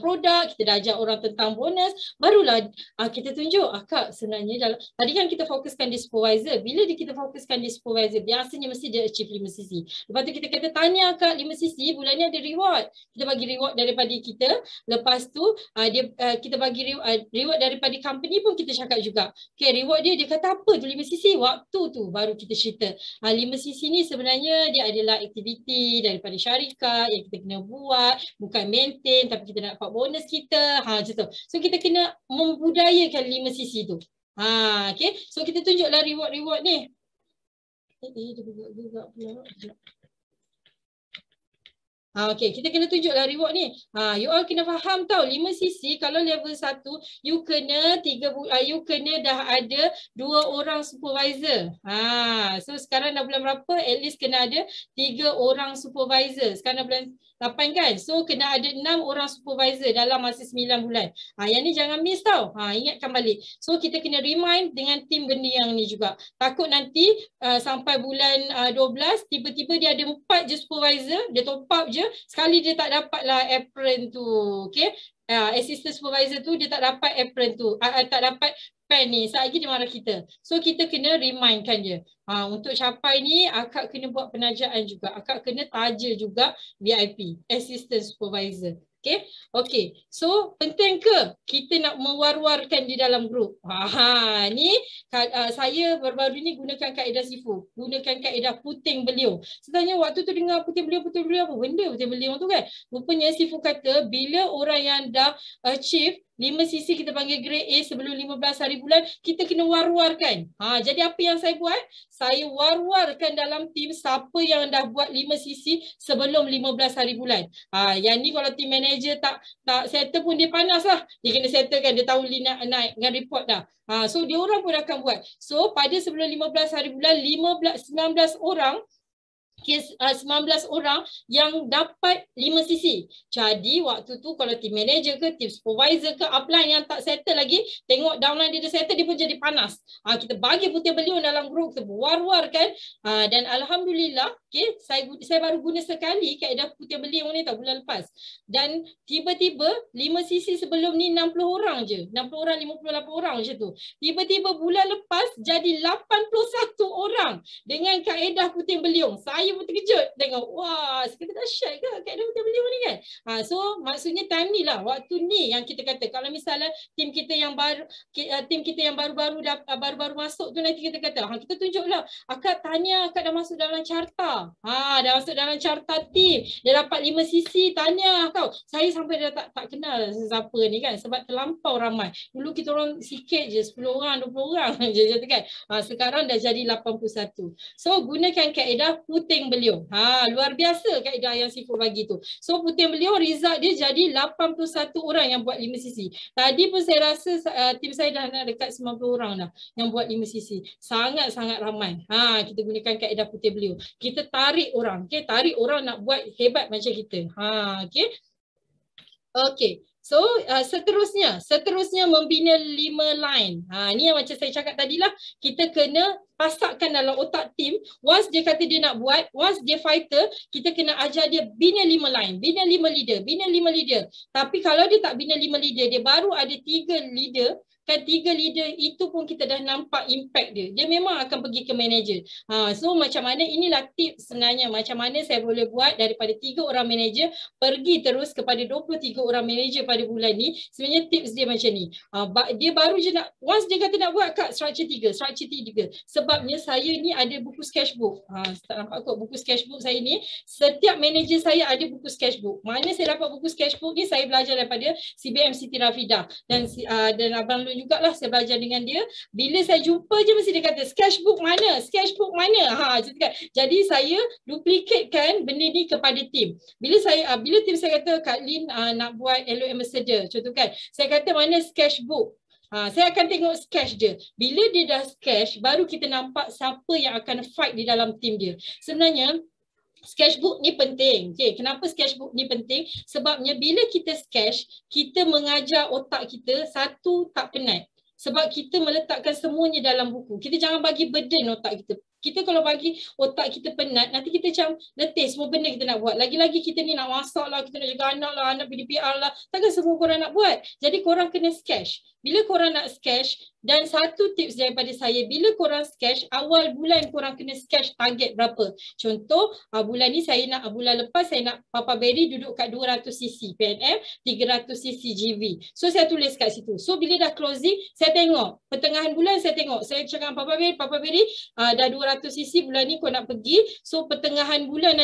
produk, kita dah ajar orang tentang bonus, barulah kita tunjuk Kak sebenarnya dalam, tadi kan kita fokuskan di supervisor. Bila kita fokuskan di supervisor, biasanya mesti dia achieve 5cc. Lepas tu kita kata tanya Kak 5cc, bulan ni ada reward, kita bagi reward daripada kita. Lepas tu kita bagi reward daripada company pun kita cakap juga. Okay, reward dia kata apa tu 5cc, waktu tu baru kita cerita 5cc ni sebenarnya dia adalah aktiviti daripada syarikat yang kita kena buat, bukan maintain tapi kita nak dapat bonus kita. Macam tu. So kita kena membudayakan 5cc tu. Okay. So kita tunjuklah reward-reward ni. Dia bergerak pula. Okay, kita kena tunjuklah reward ni. You all kena faham tau, 5cc kalau level 1 you kena dah ada 2 orang supervisor. So sekarang dah bulan berapa? At least kena ada 3 orang supervisor. Sekarang dah bulan 8 kan? So kena ada 6 orang supervisor dalam masa 9 bulan. Yang ni jangan miss tau. Ingatkan balik. So kita kena remind dengan tim benda yang ni juga. Takut nanti sampai bulan 12 tiba-tiba dia ada 4 je supervisor, dia top up je, sekali dia tak dapat lah apron tu. Okay? Assistant supervisor tu dia tak dapat apron tu, tak dapat pen ni, lagi dia marah kita. So kita kena remindkan dia. Untuk capai ni akak kena buat penajaan juga, akak kena taja juga VIP, assistant supervisor. Okay. So penting ke kita nak mewar-warkan di dalam grup? Ni saya baru-baru ni gunakan kaedah Sifu, gunakan kaedah puting beliung. Sebenarnya waktu tu dengar puting beliung apa benda puting beliung tu kan? Rupanya Sifu kata bila orang yang dah achieve 5cc kita panggil grade A sebelum 15 hari bulan, kita kena war-warkan. Jadi apa yang saya buat? Saya war-warkan dalam tim siapa yang dah buat 5cc sebelum 15 hari bulan. Yang ni kalau tim manager tak settle pun dia panas lah. Dia kena settle kan, dia tahu naik dengan report dah. So dia orang pun akan buat. So pada sebelum 15 hari bulan, 19 orang 19 orang yang dapat 5cc. Jadi waktu tu kalau team manager ke, team supervisor ke, upline yang tak settle lagi, tengok downline dia dah settle, dia pun jadi panas. Kita bagi puting beliung dalam grup, kita war-war kan. Dan Alhamdulillah, saya baru guna sekali kaedah puting beliung ni tak bulan lepas. Dan tiba-tiba 5cc sebelum ni 60 orang je. 60 orang, 58 orang macam tu. Tiba-tiba bulan lepas jadi 81 orang dengan kaedah puting beliung. Saya pun terkejut tengok, wah, kita dahsyat ke kaedah puting beliung ni kan. So maksudnya time ni lah, waktu ni yang kita kata kalau misalnya tim kita yang baru masuk tu, nanti kita kata kita tunjuklah akak tanya, akak dah masuk dalam carta, dah masuk dalam carta tim, dia dapat 5cc, tanya kau. Saya sampai dah tak kenal siapa ni kan, sebab terlampau ramai. Dulu kita orang sikit je, 10 orang 20 orang je kan. Sekarang dah jadi 81. So gunakan kaedah puting beliung. Luar biasa kaedah yang Sifu bagi tu. So puting beliung, result dia jadi 81 orang yang buat 5cc. Tadi pun saya rasa tim saya dah nak dekat 90 orang dah yang buat 5cc. Sangat-sangat ramai. Kita gunakan kaedah puting beliung. Kita tarik orang. Tarik orang nak buat hebat macam kita. Okay. So seterusnya membina 5 line. Ni yang macam saya cakap tadi lah, kita kena pasakkan dalam otak tim. Once dia kata dia nak buat, once dia fighter, kita kena ajar dia bina 5 line, bina 5 leader. Tapi kalau dia tak bina 5 leader, dia baru ada 3 leader, kan 3 leader itu pun kita dah nampak impact dia. Dia memang akan pergi ke manager. So macam mana, inilah tips sebenarnya macam mana saya boleh buat daripada 3 orang manager pergi terus kepada 23 orang manager pada bulan ni. Sebenarnya tips dia macam ni. Dia baru je nak, once dia kata nak buat Kak structure 3. Sebabnya saya ni ada buku sketchbook. Tak nampak kot buku sketchbook saya ni. Setiap manager saya ada buku sketchbook. Mana saya dapat buku sketchbook ni? Saya belajar daripada CBM Siti Rafidah dan Abang Lun jugalah, saya belajar dengan dia. Bila saya jumpa je mesti dia kata sketchbook mana? Jadi saya duplikatkan benda ni kepada tim. Bila tim saya kata Kak Lin nak buat LO Ambassador, contoh kan, saya kata mana sketchbook. Saya akan tengok sketch dia. Bila dia dah sketch, baru kita nampak siapa yang akan fight di dalam tim dia. Sebenarnya sketchbook ni penting. Okay, kenapa sketchbook ni penting? Sebabnya bila kita sketch, kita mengajar otak kita, satu, tak penat. Sebab kita meletakkan semuanya dalam buku. Kita jangan bagi burden otak kita. Kita kalau bagi otak kita penat, nanti kita macam letih semua benda kita nak buat. Lagi-lagi kita ni nak masak lah, kita nak jaga anak lah, anak PDPR lah. Takkan semua korang nak buat. Jadi korang kena sketch. Bila korang nak sketch, dan satu tips daripada saya, bila korang sketch, awal bulan korang kena sketch target berapa. Contoh, bulan ni saya nak, bulan lepas saya nak Papa Berry duduk kat 200cc PNM, 300cc GV. So saya tulis kat situ. So bila dah closing, saya tengok. Pertengahan bulan saya tengok. Saya cakap Papa Berry dah 200cc bulan ni kau nak pergi. So pertengahan bulan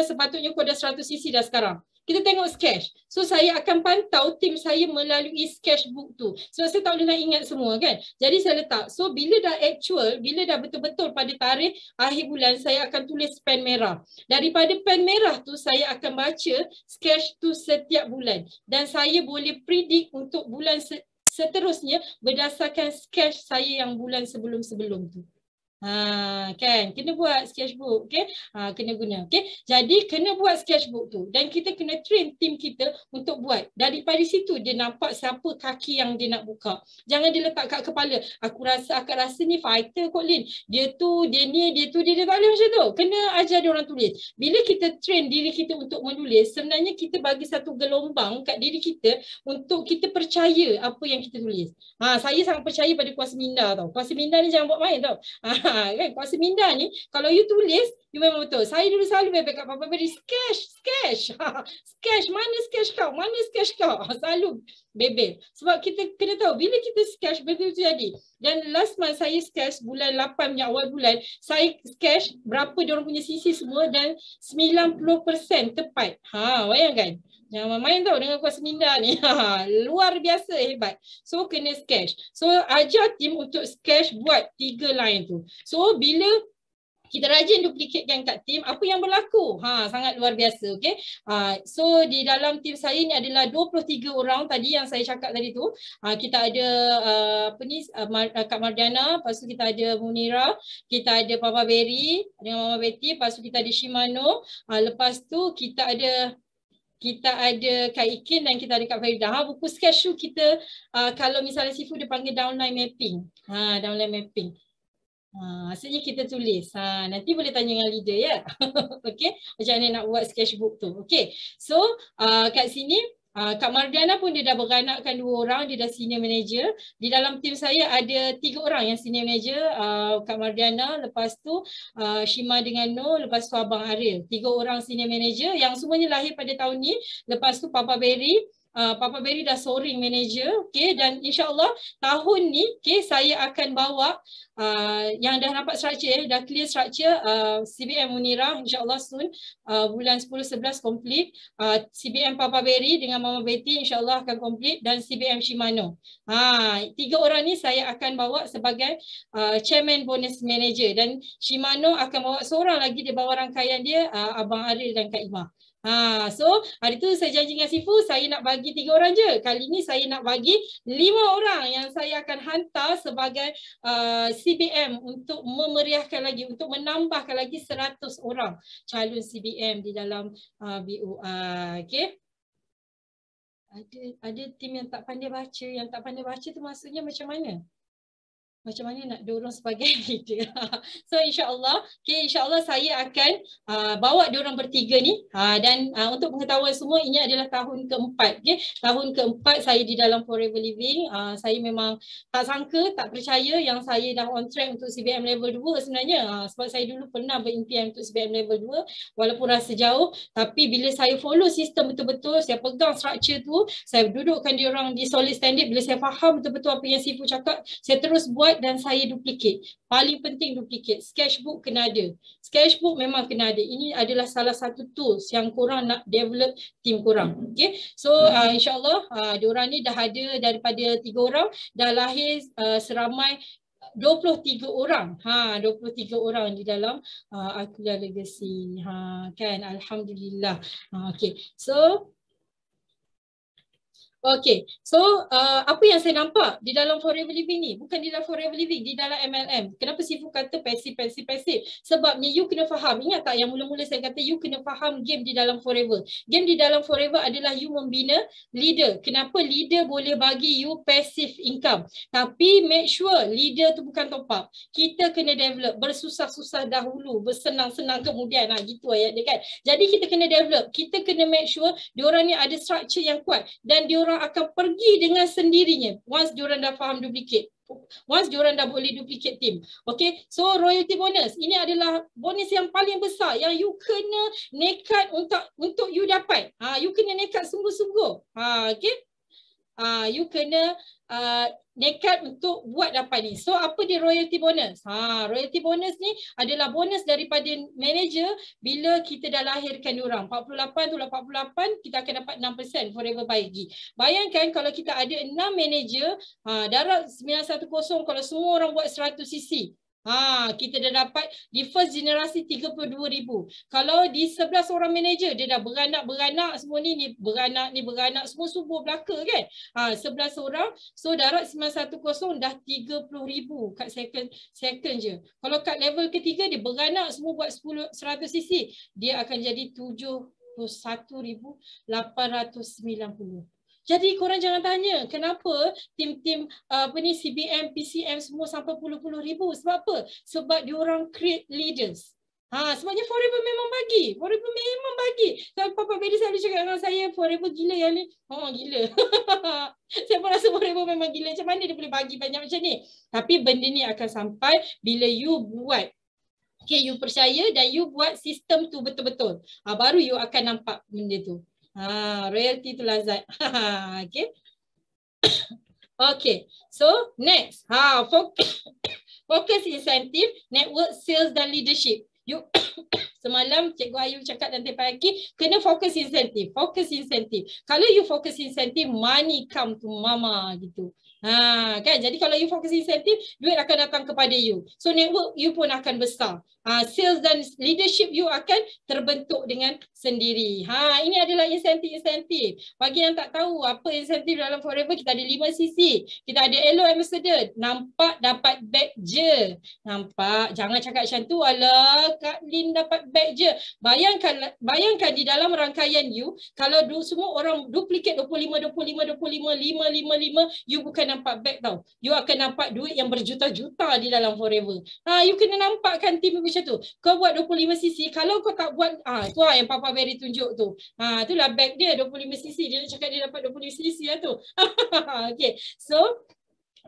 sepatutnya kau dah 100cc dah sekarang. Kita tengok sketch. So saya akan pantau tim saya melalui sketchbook tu. So saya tak boleh nak ingat semua kan. Jadi saya letak. So bila dah actual, bila dah betul-betul pada tarikh akhir bulan, saya akan tulis pen merah. Daripada pen merah tu saya akan baca sketch tu setiap bulan. Dan saya boleh predict untuk bulan seterusnya berdasarkan sketch saya yang bulan sebelum-sebelum tu. Kan, kena buat sketchbook, okay? Kena guna, okay? Jadi kena buat sketchbook tu dan kita kena train tim kita untuk buat. Daripada situ dia nampak siapa kaki yang dia nak buka. Jangan dia letak kat kepala. Akak rasa ni fighter kot Lin. Dia tu, dia ni, dia tu, dia tak boleh macam tu. Kena ajar dia orang tulis. Bila kita train diri kita untuk menulis, sebenarnya kita bagi satu gelombang kat diri kita untuk kita percaya apa yang kita tulis. Saya sangat percaya pada kuasa minda tau. Kuasa minda ni jangan buat main tau. Kan, kuasa minda ni kalau you tulis, you memang betul. Saya dulu selalu bebek kat Papa Berry, sketch. Sketch, mana sketch kau? Selalu bebel. Sebab kita kena tahu bila kita sketch betul-betul jadi. Dan last month saya sketch bulan 8 punya awal bulan, saya sketch berapa diorang punya sisi semua dan 90% tepat. Bayangkan. Jangan main tau dengan kuasa minda ni. Luar biasa hebat. So kena sketch. So ajar tim untuk sketch buat 3 line tu. So bila kita rajin duplikatkan kat tim, apa yang berlaku? Sangat luar biasa, okey. So di dalam tim saya ni adalah 23 orang tadi yang saya cakap tadi tu. Kita ada Kak Mardiana, lepas tu kita ada Munira, kita ada Papa Berry dengan Mama Betty, lepas tu kita ada Shimano, lepas tu kita ada Kak Ikin dan kita ada Kak Farida. Buku sketch tu kita, kalau misalnya Sifu dia panggil downline mapping. Downline mapping. Maksudnya kita tulis. Nanti boleh tanya dengan leader ya. Okey, macam mana nak buat sketchbook tu. Okey. So, kat sini Kak Mardiana pun dia dah beranakkan 2 orang, dia dah senior manager. Di dalam tim saya ada 3 orang yang senior manager, Kak Mardiana, lepas tu Shima dengan No, lepas tu Abang Aril. 3 orang senior manager yang semuanya lahir pada tahun ni. Lepas tu Papa Berry. Papa Berry dah soaring manager, okay, dan insyaAllah tahun ni, okay, saya akan bawa yang dah nampak structure, dah clear structure, CBM Munira insyaAllah soon, bulan 10-11 complete, CBM Papa Berry dengan Mama Betty insyaAllah akan complete, dan CBM Shimano. 3 orang ni saya akan bawa sebagai chairman bonus manager, dan Shimano akan bawa seorang lagi, dia bawa rangkaian dia, Abang Aril dan Kak Ima. So hari tu saya janji dengan Sifu saya nak bagi 3 orang je. Kali ni saya nak bagi 5 orang yang saya akan hantar sebagai CBM untuk memeriahkan lagi, untuk menambahkan lagi 100 orang calon CBM di dalam BOI. Okay. Ada tim yang tak pandai baca. Yang tak pandai baca tu maksudnya macam mana? macam mana nak dorong sebagai leader. So insya-Allah, insya-Allah saya akan bawa diorang bertiga ni dan untuk pengetahuan semua, ini adalah tahun keempat. Tahun keempat saya di dalam Forever Living. Saya memang tak sangka, tak percaya yang saya dah on track untuk CBM level 2 sebenarnya. Sebab saya dulu pernah berimpian untuk CBM level 2 walaupun rasa jauh, tapi bila saya follow sistem betul-betul, saya pegang structure tu, saya dudukkan diorang di solid standard, bila saya faham betul-betul apa yang Sifu cakap, saya terus buat dan saya duplicate. Paling penting duplicate. Sketchbook kena ada. Sketchbook memang kena ada. Ini adalah salah satu tools yang korang nak develop team korang. Okay. So insyaAllah diorang ni dah ada daripada 3 orang, dah lahir seramai 23 orang. 23 orang di dalam Akulia Legacy. Kan, alhamdulillah. Okay. So apa yang saya nampak di dalam Forever Living ni, bukan di dalam Forever Living, di dalam MLM. Kenapa Sifu kata pasif? Sebabnya you kena faham. Ingat tak yang mula-mula saya kata you kena faham game di dalam Forever. Game di dalam Forever adalah you membina leader. Kenapa leader boleh bagi you passive income? Tapi make sure leader tu bukan top up. Kita kena develop, bersusah-susah dahulu, bersenang-senang kemudian. Gitu ayat dia kan. Jadi kita kena develop, kita kena make sure diorang ni ada structure yang kuat dan diorang akan pergi dengan sendirinya once diorang dah faham duplicate. Once diorang dah boleh duplicate team. Okay, so royalty bonus. Ini adalah bonus yang paling besar yang you kena nekat untuk you dapat. You kena nekat sungguh-sungguh. Okay. You kena nekat untuk buat dapat ni. So apa dia royalty bonus? Royalty bonus ni adalah bonus daripada manager bila kita dah lahirkan diorang. 48 tu lah 48, kita akan dapat 6% Forever Baigi. Bayangkan kalau kita ada 6 manager, darab 910, kalau semua orang buat 100cc. Kita dah dapat di first generasi 32,000. Kalau di 11 orang manager, dia dah beranak semua ni beranak semua subuh belaka kan. 11 orang, so darab 910 dah 30,000 kat second je. Kalau kat level ketiga dia beranak semua buat 100cc, dia akan jadi 71,890. Jadi korang jangan tanya kenapa tim-tim CBM, PCM semua sampai puluh-puluh ribu. Sebab apa? Sebab diorang create leaders. Sebabnya Forever memang bagi. Forever memang bagi. So, Papa Bedi selalu cakap dengan saya, Forever gila yang ni. Gila. Saya pun rasa Forever memang gila. Macam mana dia boleh bagi banyak macam ni? Tapi benda ni akan sampai bila you buat. Okay, you percaya dan you buat sistem tu betul-betul. Baru you akan nampak benda tu. Royalty tu lazat. Okay. Okay. So next. Focus incentive, network, sales dan leadership. You semalam Cikgu Ayu cakap dan tempat lagi, kena fokus insentif. Fokus insentif. Kalau you fokus insentif, money come to mama gitu. Kan? Jadi kalau you fokus insentif, duit akan datang kepada you. So network you pun akan besar. Sales dan leadership you akan terbentuk dengan sendiri. Ini adalah insentif-insentif. Bagi yang tak tahu apa insentif dalam Forever, kita ada 5cc. Kita ada Elo Ambassador. Nampak dapat bag je. Nampak? Jangan cakap macam tu. Alah, Kak Lin dapat bag je. Bayangkan di dalam rangkaian you, kalau semua orang duplicate 25, 5, 5, you bukan nampak bag tau. You akan nampak duit yang berjuta-juta di dalam Forever. You kena nampakkan tim macam tu. Kau buat 25cc, kalau kau tak buat, tu lah yang Papa Berry tunjuk tu. Itulah bag dia 25cc. Dia nak cakap dia dapat 25cc lah tu. Okay. So,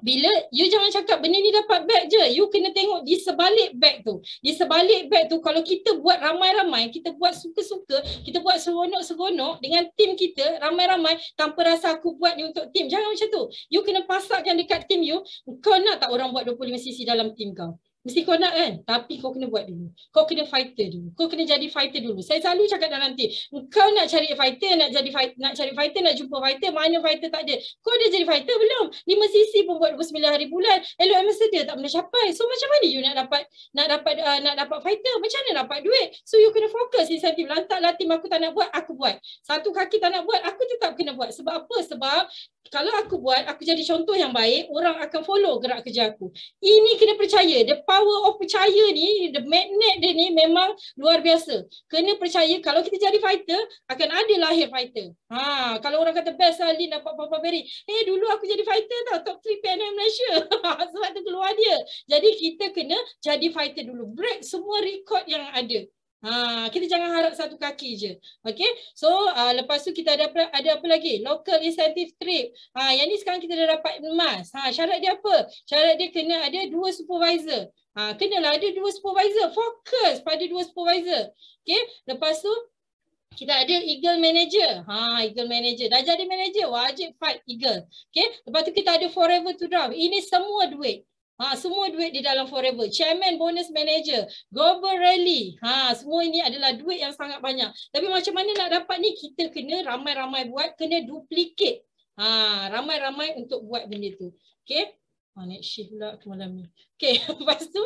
bila you jangan cakap benda ni dapat bag je, you kena tengok di sebalik bag tu. Di sebalik bag tu, kalau kita buat ramai-ramai, kita buat suka-suka, kita buat seronok-seronok dengan tim kita, ramai-ramai, tanpa rasa aku buat ni untuk tim. Jangan macam tu. You kena pasakkan dekat tim you, kau nak tak orang buat 25cc dalam tim kau? Mesti kau nak kan? Tapi kau kena buat dulu. Kau kena fighter dulu. Kau kena jadi fighter dulu. Saya selalu cakap dalam tim, kau nak cari fighter, nak cari fighter, nak jumpa fighter, mana fighter tak ada. Kau dah jadi fighter belum? 5cc pun buat 29 hari bulan. Elo Ambassador tak pernah capai. So macam mana you nak dapat fighter? Macam mana dapat duit? So you kena fokus insentif. Lantaklah tim aku tak nak buat, aku buat. Satu kaki tak nak buat, aku tetap kena buat. Sebab apa? Sebab kalau aku buat, aku jadi contoh yang baik, orang akan follow gerak kerja aku. Ini kena percaya. Depan power of percaya ni, the magnet dia ni memang luar biasa. Kena percaya kalau kita jadi fighter, akan ada lahir fighter. Kalau orang kata best lah Lin dapat Papa Berry. Dulu aku jadi fighter tau, top 3 PNM Malaysia. Sebab tu keluar dia. Jadi kita kena jadi fighter dulu. Break semua rekod yang ada. Kita jangan harap satu kaki je. Okay. So lepas tu kita ada apa lagi? Local incentive trip. Yang ni sekarang kita dah dapat emas. Syarat dia apa? Syarat dia kena ada 2 supervisor. Kenalah ada 2 supervisor. Fokus pada 2 supervisor. Okay. Lepas tu kita ada Eagle Manager. Eagle Manager. Dah jadi manager, wajib fight Eagle. Okay. Lepas tu kita ada Forever to Draft. Ini semua duit. Semua duit di dalam Forever. Chairman Bonus Manager, Global Rally. Semua ini adalah duit yang sangat banyak. Tapi macam mana nak dapat ni? Kita kena ramai-ramai buat, kena duplicate. Ramai-ramai untuk buat benda tu. Okay. Next shift pula ke malam ni. Okay. Lepas tu,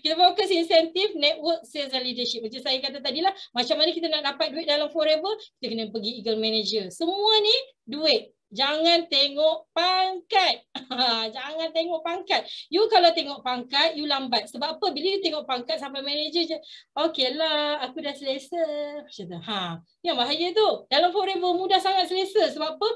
kita fokus insentif, network, sales dan leadership. Macam saya kata tadi lah, macam mana kita nak dapat duit dalam Forever, kita kena pergi Eagle Manager. Semua ni duit. Jangan tengok pangkat. Jangan tengok pangkat. You kalau tengok pangkat, you lambat. Sebab apa? Bila you tengok pangkat sampai manager je, okey lah, aku dah selesa. Macam tu. Yang bahaya tu. Dalam Forever mudah sangat selesa. Sebab apa?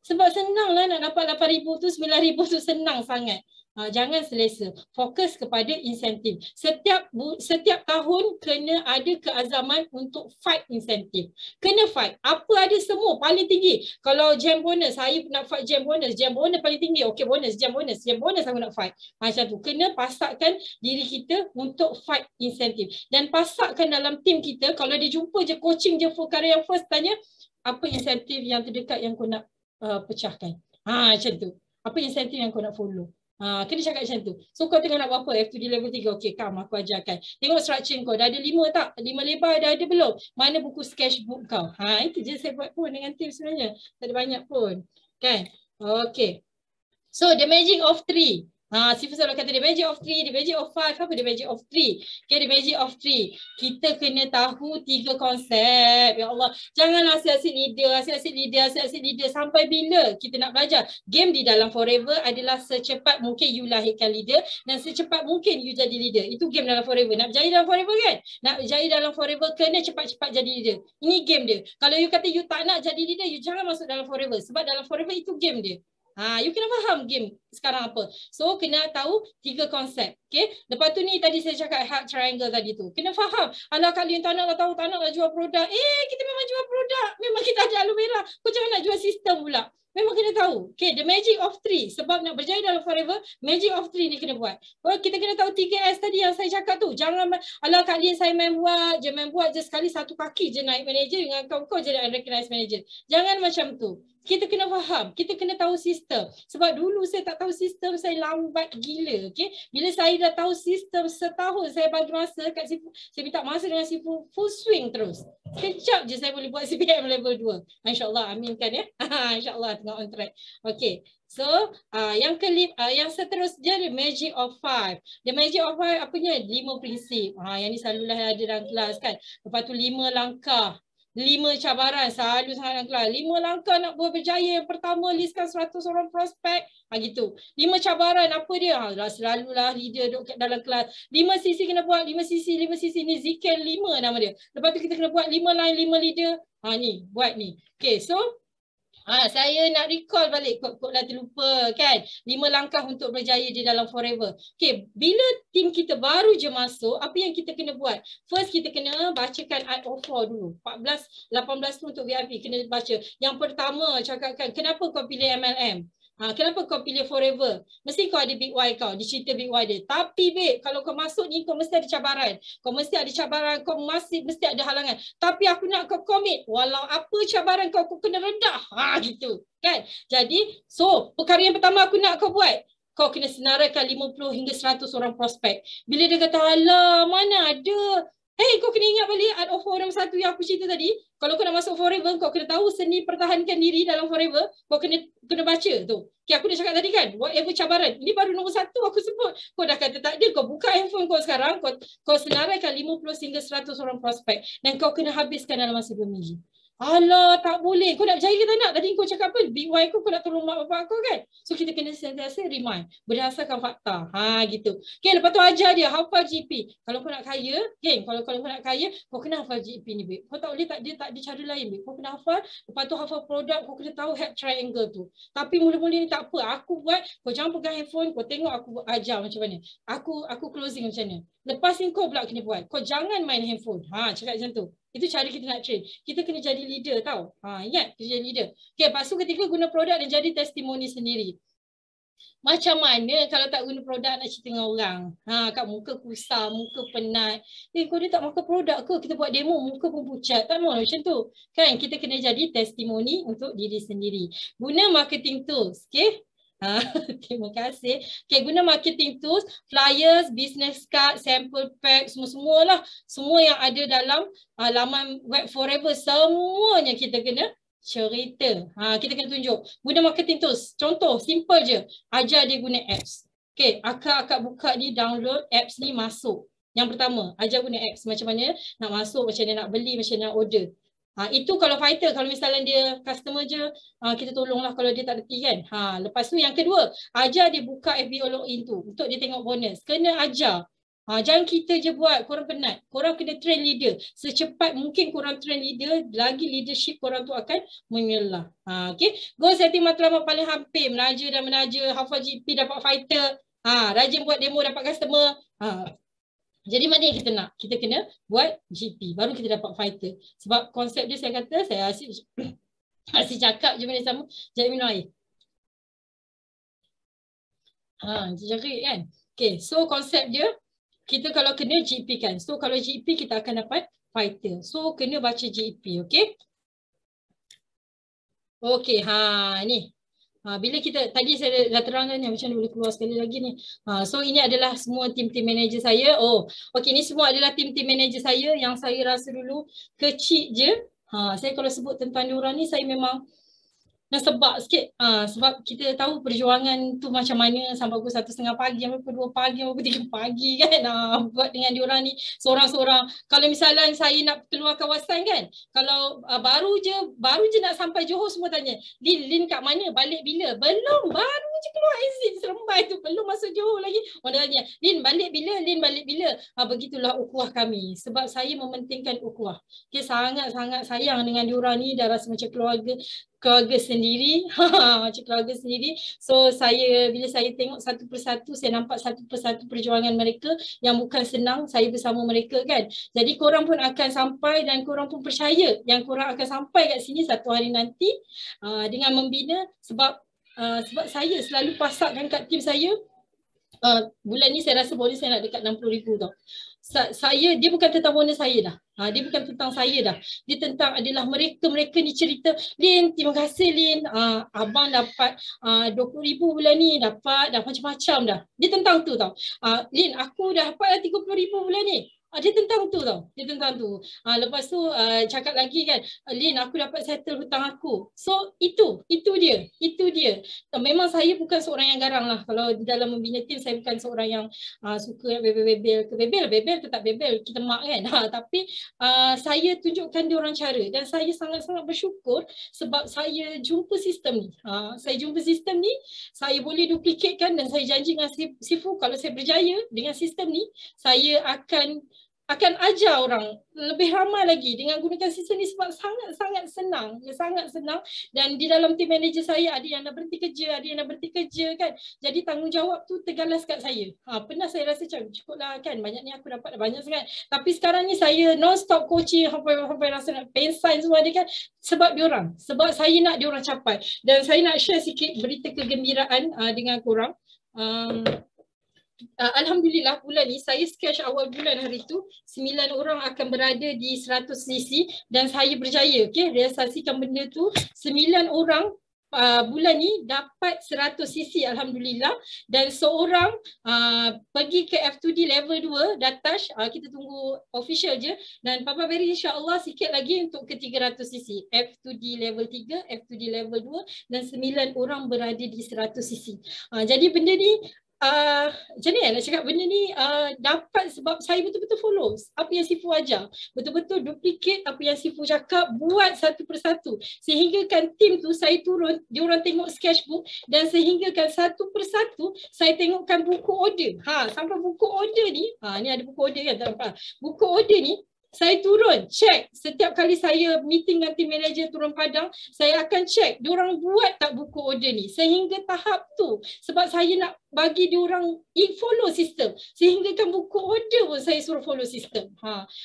Sebab senang lah nak dapat 8,000 tu, 9,000 tu senang sangat. Jangan selesa. Fokus kepada insentif. Setiap tahun kena ada keazaman untuk fight insentif. Kena fight. Apa ada semua paling tinggi. Kalau jam bonus, saya nak fight jam bonus. Jam bonus paling tinggi. Okey, bonus, jam bonus. Jam bonus aku nak fight. Macam tu. Kena pasakkan diri kita untuk fight insentif. Dan pasakkan dalam tim kita, kalau dia jumpa je coaching je full career yang first, tanya, apa insentif yang terdekat yang kau nak pecahkan. Macam tu. Apa insentif yang kau nak follow. Kena cakap macam tu. So kau tengok nak buat apa? F2D level 3. Okay, come aku ajarkan. Tengok structure kau. Dah ada 5 tak? 5 lebar dah ada belum? Mana buku sketchbook kau? Itu je saya buat pun dengan tim sebenarnya. Tak ada banyak pun. Kan? Okay. So the magic of 3. Sifu selalu kata the magic of 3, the magic of 5. Apa the magic of 3? Okay, the magic of 3. Kita kena tahu 3 konsep. Ya Allah. Janganlah asyik-asyik leader. Sampai bila kita nak belajar? Game di dalam Forever adalah secepat mungkin you lahirkan leader dan secepat mungkin you jadi leader. Itu game dalam Forever. Nak berjaya dalam Forever kan? Nak berjaya dalam Forever kena cepat-cepat jadi leader. Ini game dia. Kalau you kata you tak nak jadi leader, you jangan masuk dalam Forever. Sebab dalam Forever itu game dia. You kena faham game sekarang apa. So kena tahu 3 konsep. Okay. Lepas tu ni tadi saya cakap heart triangle tadi tu. Kena faham. Alah kalian tak nak jual produk. Kita memang jual produk. Memang kita ada aloe vera. Kau jangan nak jual sistem pula. Memang kena tahu. Okay, the magic of 3. Sebab nak berjaya dalam Forever, magic of 3 ni kena buat. Kita kena tahu 3S tadi yang saya cakap tu. Jangan, alah Kak Lin saya main buat je sekali satu kaki je naik manager dengan kau jadi unrecognized manager. Jangan macam tu. Kita kena faham, kita kena tahu sistem. Sebab dulu saya tak tahu sistem, saya lambat gila. Okay? Bila saya dah tahu sistem setahun, saya bagi masa kat Sifu, saya minta masa dengan Sifu full swing terus. Kejap je saya boleh buat CPM level 2. InsyaAllah, aminkan ya. InsyaAllah tengok on track. Okay. So, yang seterusnya the magic of 5. The magic of 5 apanya? 5 prinsip. Yang ni selalulah ada dalam kelas kan. Lepas tu 5 langkah. 5 cabaran, selalu sangat dalam kelas. 5 langkah nak buat berjaya. Yang pertama, listkan 100 orang prospek. Gitu. 5 cabaran, apa dia? Selalulah leader duduk dalam kelas. 5 sisi kena buat, 5 sisi ni zikir 5 nama dia. Lepas tu kita kena buat 5 line, 5 leader. Ni, buat ni. Okay, so saya nak recall balik, kok dah terlupa kan. 5 langkah untuk berjaya di dalam Forever. Okay, bila tim kita baru je masuk, apa yang kita kena buat? First kita kena bacakan Art of War dulu. 18 tu untuk VIP kena baca. Yang pertama cakapkan, kenapa kau pilih MLM? Kenapa kau pilih Forever? Mesti kau ada big why kau. Dia cerita big why dia. Tapi babe, kalau kau masuk ni kau mesti ada cabaran. Kau mesti ada cabaran. Kau mesti ada halangan. Tapi aku nak kau komit. Walau apa cabaran kau kena rendah. Gitu. Kan? Jadi, so perkara yang pertama aku nak kau buat. Kau kena senaraikan 50 hingga 100 orang prospek. Bila dia kata, alah mana ada. Kau kena ingat balik Art of War nombor 1 yang aku cerita tadi. Kalau kau nak masuk Forever, kau kena tahu seni pertahankan diri dalam Forever. Kau kena baca tu. Okay, aku dah cakap tadi kan, whatever cabaran. Ini baru nombor 1 aku sebut. Kau dah kata tak ada, kau buka handphone kau sekarang, kau senaraikan 50 hingga 100 orang prospek. Dan kau kena habiskan dalam masa 2 minggu. Alah, tak boleh. Kau nak berjaya ke tak nak? Tadi kau cakap apa? Big Y kau nak tolong mak bapak kau kan? So kita kena sentiasa remind berdasarkan fakta. Gitu. Okay, lepas tu ajar dia hafal GP. Kalau kau nak kaya, kalau kau nak kaya, kau kena hafal GP ni, babe. Kau tak boleh, tak ada cara lain, babe. Kau kena hafal, lepas tu hafal produk, kau kena tahu help triangle tu. Tapi mula-mula ni tak apa. Aku buat, kau jangan pegang handphone, kau tengok aku ajar macam mana. Aku closing macam mana. Lepas ni kau pula kena buat. Kau jangan main handphone. Cakap macam tu. Itu cara kita nak train. Kita kena jadi leader tau. Ingat, kita jadi leader. Okay, lepas tu ketika guna produk dan jadi testimoni sendiri. Macam mana kalau tak guna produk nak cerita dengan orang? Kat muka kusam, muka penat. Kau dia tak makan produk ke? Kita buat demo, muka pun pucat. Tak mahu macam tu. Kan, kita kena jadi testimoni untuk diri sendiri. Guna marketing tools. Okay? Terima kasih. Okay, guna marketing tools, flyers, business card, sample pack, semua-semua lah. Semua yang ada dalam laman Web Forever, semuanya kita kena cerita. Kita kena tunjuk. Guna marketing tools. Contoh, simple je. Ajar dia guna apps. Okay, akak buka ni, download apps ni, masuk. Yang pertama, ajar guna apps. Macam mana nak masuk, macam mana nak beli, macam mana nak order. Itu kalau fighter, kalau misalnya dia customer je, kita tolonglah kalau dia tak reti kan. Lepas tu yang kedua, ajar dia buka FBO login tu untuk dia tengok bonus. Kena ajar. Jangan kita je buat, korang penat. Korang kena train leader. Secepat mungkin korang train leader, lagi leadership korang tu akan menyelah. Okay. Goal setting matlamat paling hampir, menaja dan menaja, hafal GP dapat fighter, rajin buat demo dapat customer. Jadi mana yang kita nak? Kita kena buat GP. Baru kita dapat fighter. Sebab konsep dia saya kata, saya asyik cakap je benda sama. Jadi minum air. Jadi kan. Okay, so konsep dia, kita kalau kena GP kan. So kalau GP kita akan dapat fighter. So kena baca GP, okay? Okay, ni. Bila kita, tadi saya dah terangkan ni, macam mana boleh keluar sekali lagi ni. So ini adalah semua tim-tim manager saya. Okay, ni semua adalah tim-tim manager saya yang saya rasa dulu kecil je. Saya kalau sebut tentang diorang ni, saya memang nak sebab sikit. Sebab kita tahu perjuangan tu macam mana sampai pukul 1:30 pagi, sampai pukul 2 pagi, sampai pukul 3 pagi kan. Buat dengan diorang ni seorang-seorang. Kalau misalnya saya nak keluar kawasan kan, kalau baru je nak sampai Johor, semua tanya, Lin kat mana? Balik bila? Belum, baru je keluar exit Seremban tu, belum masuk Johor lagi. Orang tanya, Lin balik bila? Lin balik bila? Begitulah ukhuwah kami. Sebab saya mementingkan ukhuwah. Okay, sangat-sangat sayang dengan diorang ni, dah rasa macam keluarga sendiri. Macam keluarga sendiri. So bila saya tengok satu persatu, saya nampak satu persatu perjuangan mereka yang bukan senang. Saya bersama mereka kan. Jadi korang pun akan sampai, dan korang pun percaya yang korang akan sampai kat sini satu hari nanti dengan membina. Sebab saya selalu pasakkan kat tim saya, bulan ni saya rasa bonus saya nak dekat 60,000 tau. Dia bukan tentang bonus saya dah. Dia bukan tentang saya dah. Dia tentang adalah mereka ni cerita, Lin, terima kasih Lin. Abang dapat 20,000 bulan ni, dapat dah macam-macam dah. Dia tentang tu tau. Lin, aku dah dapat 30,000 bulan ni. Dia tentang tu tau. Dia tentang tu. Lepas tu cakap lagi kan, Lin, aku dapat settle hutang aku. So itu dia. Memang saya bukan seorang yang garang lah. Kalau di dalam membina tim, saya bukan seorang yang suka bebel-bebel. Bebel tetap bebel, kita mak kan. Tapi saya tunjukkan dia orang cara, dan saya sangat-sangat bersyukur sebab saya jumpa sistem ni. Saya boleh duplikatkan, dan saya janji dengan Sifu, kalau saya berjaya dengan sistem ni, saya akan ajar orang lebih ramai lagi dengan gunakan sistem ni, sebab sangat-sangat senang. Dia sangat senang, dan di dalam tim manager saya ada yang dah berhenti kerja, kan. Jadi tanggungjawab tu tergalas kat saya. Pernah saya rasa macam cukuplah kan, banyak ni aku dapat banyak sangat. Tapi sekarang ni saya non-stop coaching sampai rasa nak pensan semua dia kan, sebab diorang. Sebab saya nak diorang capai. Dan saya nak share sikit berita kegembiraan dengan korang. Alhamdulillah bulan ni saya sketch awal bulan hari tu 9 orang akan berada di 100 sisi, dan saya berjaya realisasikan benda tu. 9 orang bulan ni dapat 100 sisi, alhamdulillah. Dan seorang pergi ke F2D level 2 dah touch, kita tunggu official je, dan Papa Berry insya-Allah sikit lagi untuk ke 300 sisi. F2D level 3, F2D level 2, dan 9 orang berada di 100 sisi. Jadi benda ni Macam ni nak cakap benda ni dapat sebab saya betul-betul follow apa yang Sifu ajar. Betul-betul duplicate apa yang Sifu cakap, buat satu persatu. Sehingga kan tim tu saya turun, diorang tengok sketchbook dan sehingga kan satu persatu saya tengokkan buku order. Sampai buku order ni, ni ada buku order kan, tak nampak. Buku order ni saya turun, check. Setiap kali saya meeting dengan team manager turun padang, saya akan check diorang buat tak buku order ni. Sehingga tahap tu, sebab saya nak bagi diorang follow sistem. Sehingga kan buku order pun saya suruh follow sistem.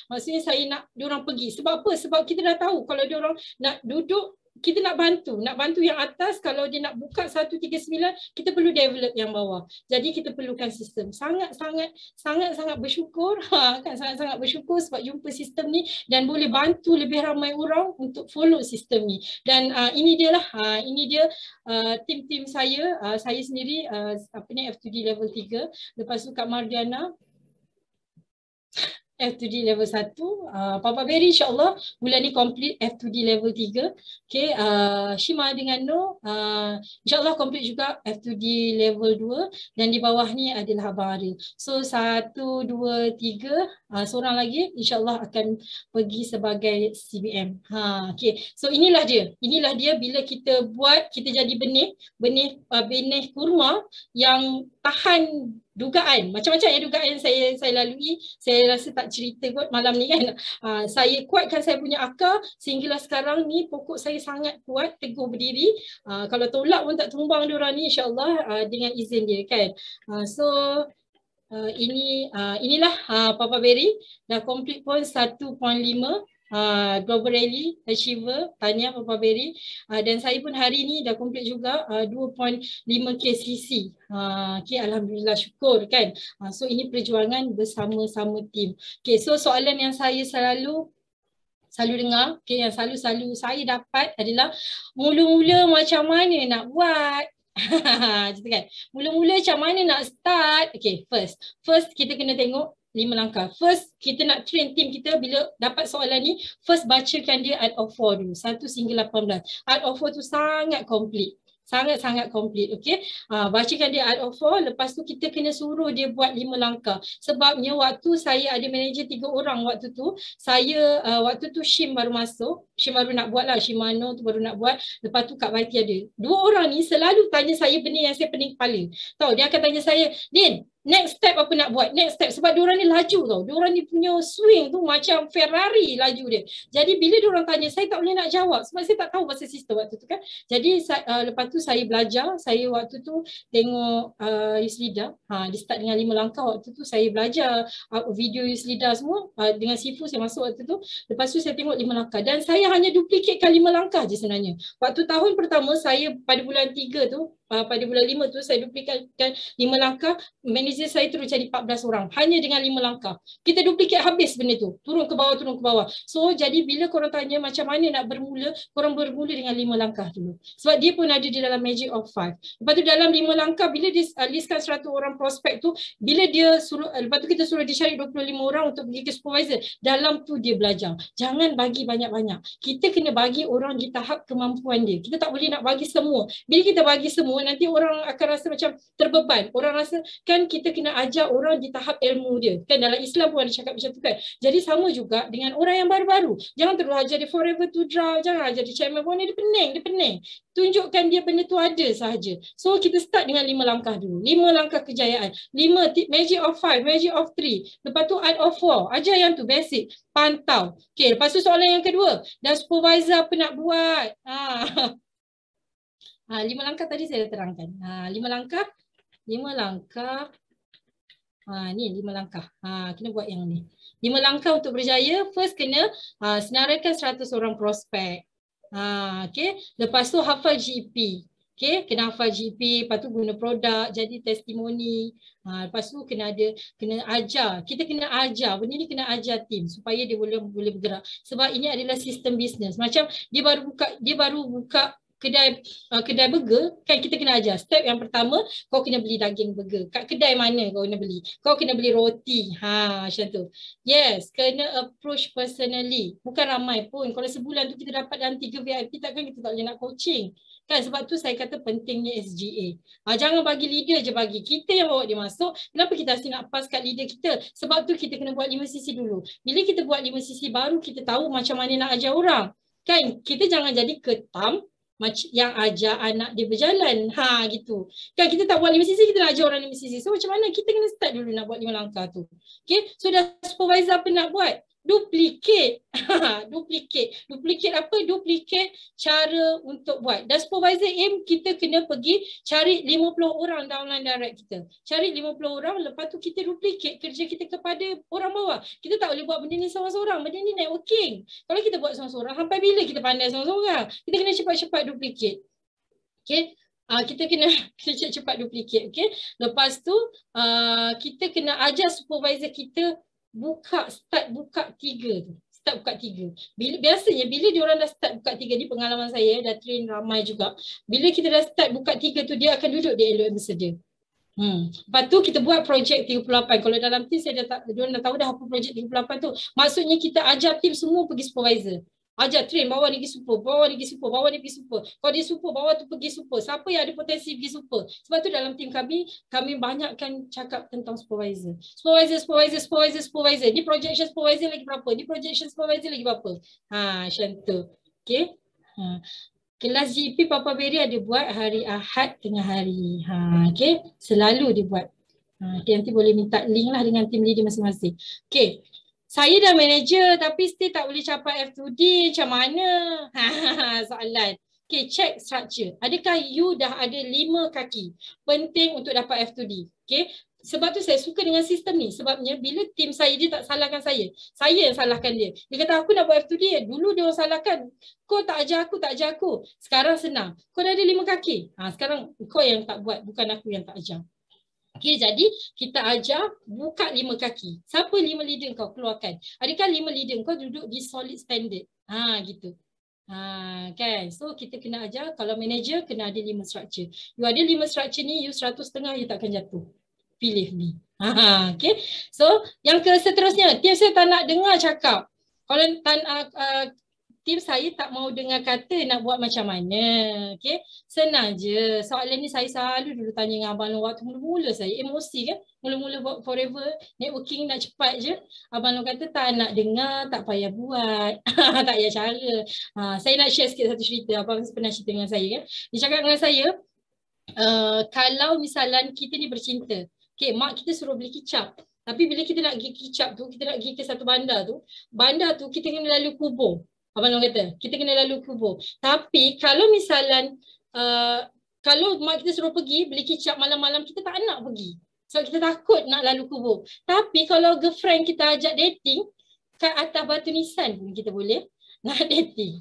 Maksudnya saya nak diorang pergi. Sebab apa? Sebab kita dah tahu kalau diorang nak duduk, kita nak bantu yang atas. Kalau dia nak buka 139, kita perlu develop yang bawah. Jadi kita perlukan sistem. Sangat-sangat bersyukur, kan, sangat-sangat bersyukur sebab jumpa sistem ni dan boleh bantu lebih ramai orang untuk follow sistem ni. Dan ini dia lah, ini dia tim-tim saya sendiri F2D level 3. Lepas tu Kak Mardiana F2D level 1, Papa Berry insyaAllah bulan ni complete F2D level 3. Okay, Shima dengan No insyaAllah complete juga F2D level 2 dan di bawah ni adalah Abang Aril. So 1, 2, 3, seorang lagi insyaAllah akan pergi sebagai CBM. Okay, so inilah dia bila kita buat, kita jadi benih kurma yang tahan dugaan. Macam-macam ya dugaan saya lalui. Saya rasa tak cerita kot malam ni kan. Saya kuatkan saya punya akar sehinggalah sekarang ni pokok saya sangat kuat, teguh berdiri. Kalau tolak pun tak tumbang diorang ni insyaAllah dengan izin dia kan. So inilah Papa Berry dah complete pun 1.5 Global Rally Achiever, tahniah Papa Berry. Dan saya pun hari ni dah complete juga 2.5 KCC. Okay, Alhamdulillah, syukur kan. So ini perjuangan bersama-sama tim. Okay, so soalan yang saya selalu dengar, okay, yang selalu saya dapat adalah mula-mula macam mana nak buat. Gitu kan. Mula-mula macam mana nak start. Okay, first kita kena tengok 5 langkah. First, kita nak train team kita bila dapat soalan ni, first bacakan dia Art of 4 dulu, 1 hingga 18. Art of 4 tu sangat complete. Sangat-sangat complete, okay. Bacakan dia Art of 4, lepas tu kita kena suruh dia buat 5 langkah. Sebabnya waktu saya ada manager 3 orang waktu tu, waktu tu Shim baru masuk, Shim baru nak buat lah, Shimano tu baru nak buat, lepas tu Kak Baiti ada. 2 orang ni selalu tanya saya benda yang saya pening kepala. Tahu, dia akan tanya saya, Din, next step apa nak buat? Next step. Sebab diorang ni laju tau. Diorang ni punya swing tu macam Ferrari laju dia. Jadi bila diorang tanya, saya tak boleh nak jawab. Sebab saya tak tahu pasal sistem waktu tu kan. Jadi lepas tu saya belajar. Saya waktu tu tengok Yuslida. Dia start dengan 5 langkah. Waktu tu saya belajar video Yuslida semua. Dengan Sifu saya masuk waktu tu. Lepas tu saya tengok 5 langkah. Dan saya hanya duplicatkan 5 langkah je sebenarnya. Waktu tahun pertama saya pada bulan 3 tu, pada bulan 5 tu saya duplikatkan 5 langkah. Manager saya terus jadi 14 orang hanya dengan 5 langkah. Kita duplikat habis benda tu. Turun ke bawah. So jadi bila korang tanya macam mana nak bermula, korang bermula dengan 5 langkah dulu. Sebab dia pun ada di dalam Magic of 5. Lepas tu dalam 5 langkah bila dia listkan 100 orang prospek tu, bila dia suruh, lepas tu kita suruh dia cari 25 orang untuk pergi ke supervisor. Dalam tu dia belajar. Jangan bagi banyak-banyak. Kita kena bagi orang di tahap kemampuan dia. Kita tak boleh nak bagi semua. Bila kita bagi semua, nanti orang akan rasa macam terbeban. Orang rasa kan kita kena ajar orang di tahap ilmu dia. Kan dalam Islam pun ada cakap macam tu kan. Jadi sama juga dengan orang yang baru-baru. Jangan terus ajar dia forever to draw. Jangan ajar dia chairman pun dia pening. Tunjukkan dia benda tu ada sahaja. So kita start dengan 5 langkah dulu. 5 langkah kejayaan. 5 Magic of 5, Magic of 3. Lepas tu Art of 4. Ajar yang tu basic. Pantau. Okay, lepas tu soalan yang kedua. Dan supervisor apa nak buat? 5 langkah tadi saya terangkan. 5 langkah. Ni 5 langkah. Kena buat yang ni. 5 langkah untuk berjaya. First kena senaraikan 100 orang prospek. Okay. Lepas tu hafal GP. Okay, kena hafal GP, lepas tu guna produk, jadi testimoni. Lepas tu kena ajar. Kita kena ajar, benda ni kena ajar tim supaya dia boleh bergerak. Sebab ini adalah sistem bisnes. Macam dia baru buka kedai burger kan kita kena ajar. Step yang pertama kau kena beli daging burger. Kat kedai mana kau kena beli? Kau kena beli roti. Macam tu. Yes, kena approach personally. Bukan ramai pun. Kalau sebulan tu kita dapat dalam 3 VIP, takkan kita tak boleh nak coaching. Kan sebab tu saya kata pentingnya SGA. Jangan bagi leader je bagi. Kita yang bawa dia masuk. Kenapa kita asyik nak pass kat leader kita? Sebab tu kita kena buat 5 sisi dulu. Bila kita buat 5 sisi baru kita tahu macam mana nak ajar orang. Kan kita jangan jadi ketam yang ajar anak dia berjalan. Gitu. Kan kita tak buat 5 sisi, kita nak ajar orang 5 sisi. So macam mana? Kita kena start dulu nak buat 5 langkah tu. Okay. So dah supervisor apa nak buat? Duplicate. Duplicate apa? Duplicate cara untuk buat. Dan supervisor aim kita kena pergi cari 50 orang downline direct kita. Cari 50 orang, lepas tu kita duplicate kerja kita kepada orang bawah. Kita tak boleh buat benda ni seorang-seorang. Benda ni networking. Kalau kita buat seorang-seorang, sampai bila kita pandai seorang-seorang? Kita kena cepat-cepat duplicate. Okay. Kita kena cepat-cepat duplicate. Okay. Lepas tu, kita kena ajar supervisor kita start buka 3 tu. Start buka 3. Biasanya bila diorang dah start buka 3 ni, pengalaman saya dah train ramai juga. Bila kita dah start buka 3 tu, dia akan duduk di LO ambassador. Lepas tu kita buat projek 38. Kalau dalam team saya diorang dah tahu dah apa projek 38 tu. Maksudnya kita ajar team semua pergi supervisor. Ajar train, bawa dia pergi super, bawa dia pergi super, bawa dia pergi super. Kalau dia super, bawa tu pergi super. Siapa yang ada potensi pergi super. Sebab tu dalam tim kami banyakkan cakap tentang supervisor. Supervisor. Ni projection supervisor lagi berapa? Ni projection supervisor lagi berapa? Macam tu. Okay. Kelas GP Papa Berry ada buat hari Ahad tengah hari. Okay. Selalu dia buat. Nanti boleh minta link lah dengan tim leader masing-masing. Okay. Saya dah manager tapi still tak boleh capai F2D. Macam mana? Soalan. Okay, check structure. Adakah you dah ada 5 kaki? Penting untuk dapat F2D. Okay. Sebab tu saya suka dengan sistem ni. Sebabnya bila tim saya, dia tak salahkan saya. Saya yang salahkan dia. Dia kata aku nak buat F2D. Dulu dia orang salahkan. Kau tak ajar aku. Sekarang senang. Kau dah ada 5 kaki. Sekarang kau yang tak buat. Bukan aku yang tak ajar. Okay, jadi kita ajar buka 5 kaki. Siapa 5 leader kau keluarkan? Adakah 5 leader kau duduk di solid standard? Gitu. Kan? So kita kena ajar, kalau manager kena ada 5 structure. You ada 5 structure ni, you 100.5 you takkan jatuh. Believe me. Okay. So yang seterusnya, tim saya tak nak dengar cakap. Kalau tim saya tak mau dengar kata nak buat macam mana. Okay. Senang je. Soalan ni saya selalu dulu tanya dengan Abang Long waktu mula-mula saya. Emosi kan. Mula-mula buat forever. Networking nak cepat je. Abang Long kata tak nak dengar, tak payah buat. Tak payah cara. Saya nak share sikit satu cerita. Abang pernah cerita dengan saya kan. Dia cakap dengan saya, kalau misalnya kita ni bercinta. Okay, mak kita suruh beli kicap. Tapi bila kita nak pergi kicap tu, kita nak pergi ke satu bandar tu kita kena lalu kubur. Abang Long kata, kita kena lalu kubur. Tapi kalau misalnya, kalau mak kita suruh pergi beli kicap malam-malam, kita tak nak pergi. Sebab kita takut nak lalu kubur. Tapi kalau girlfriend kita ajak dating, kat atas batu nisan pun kita boleh nak dating.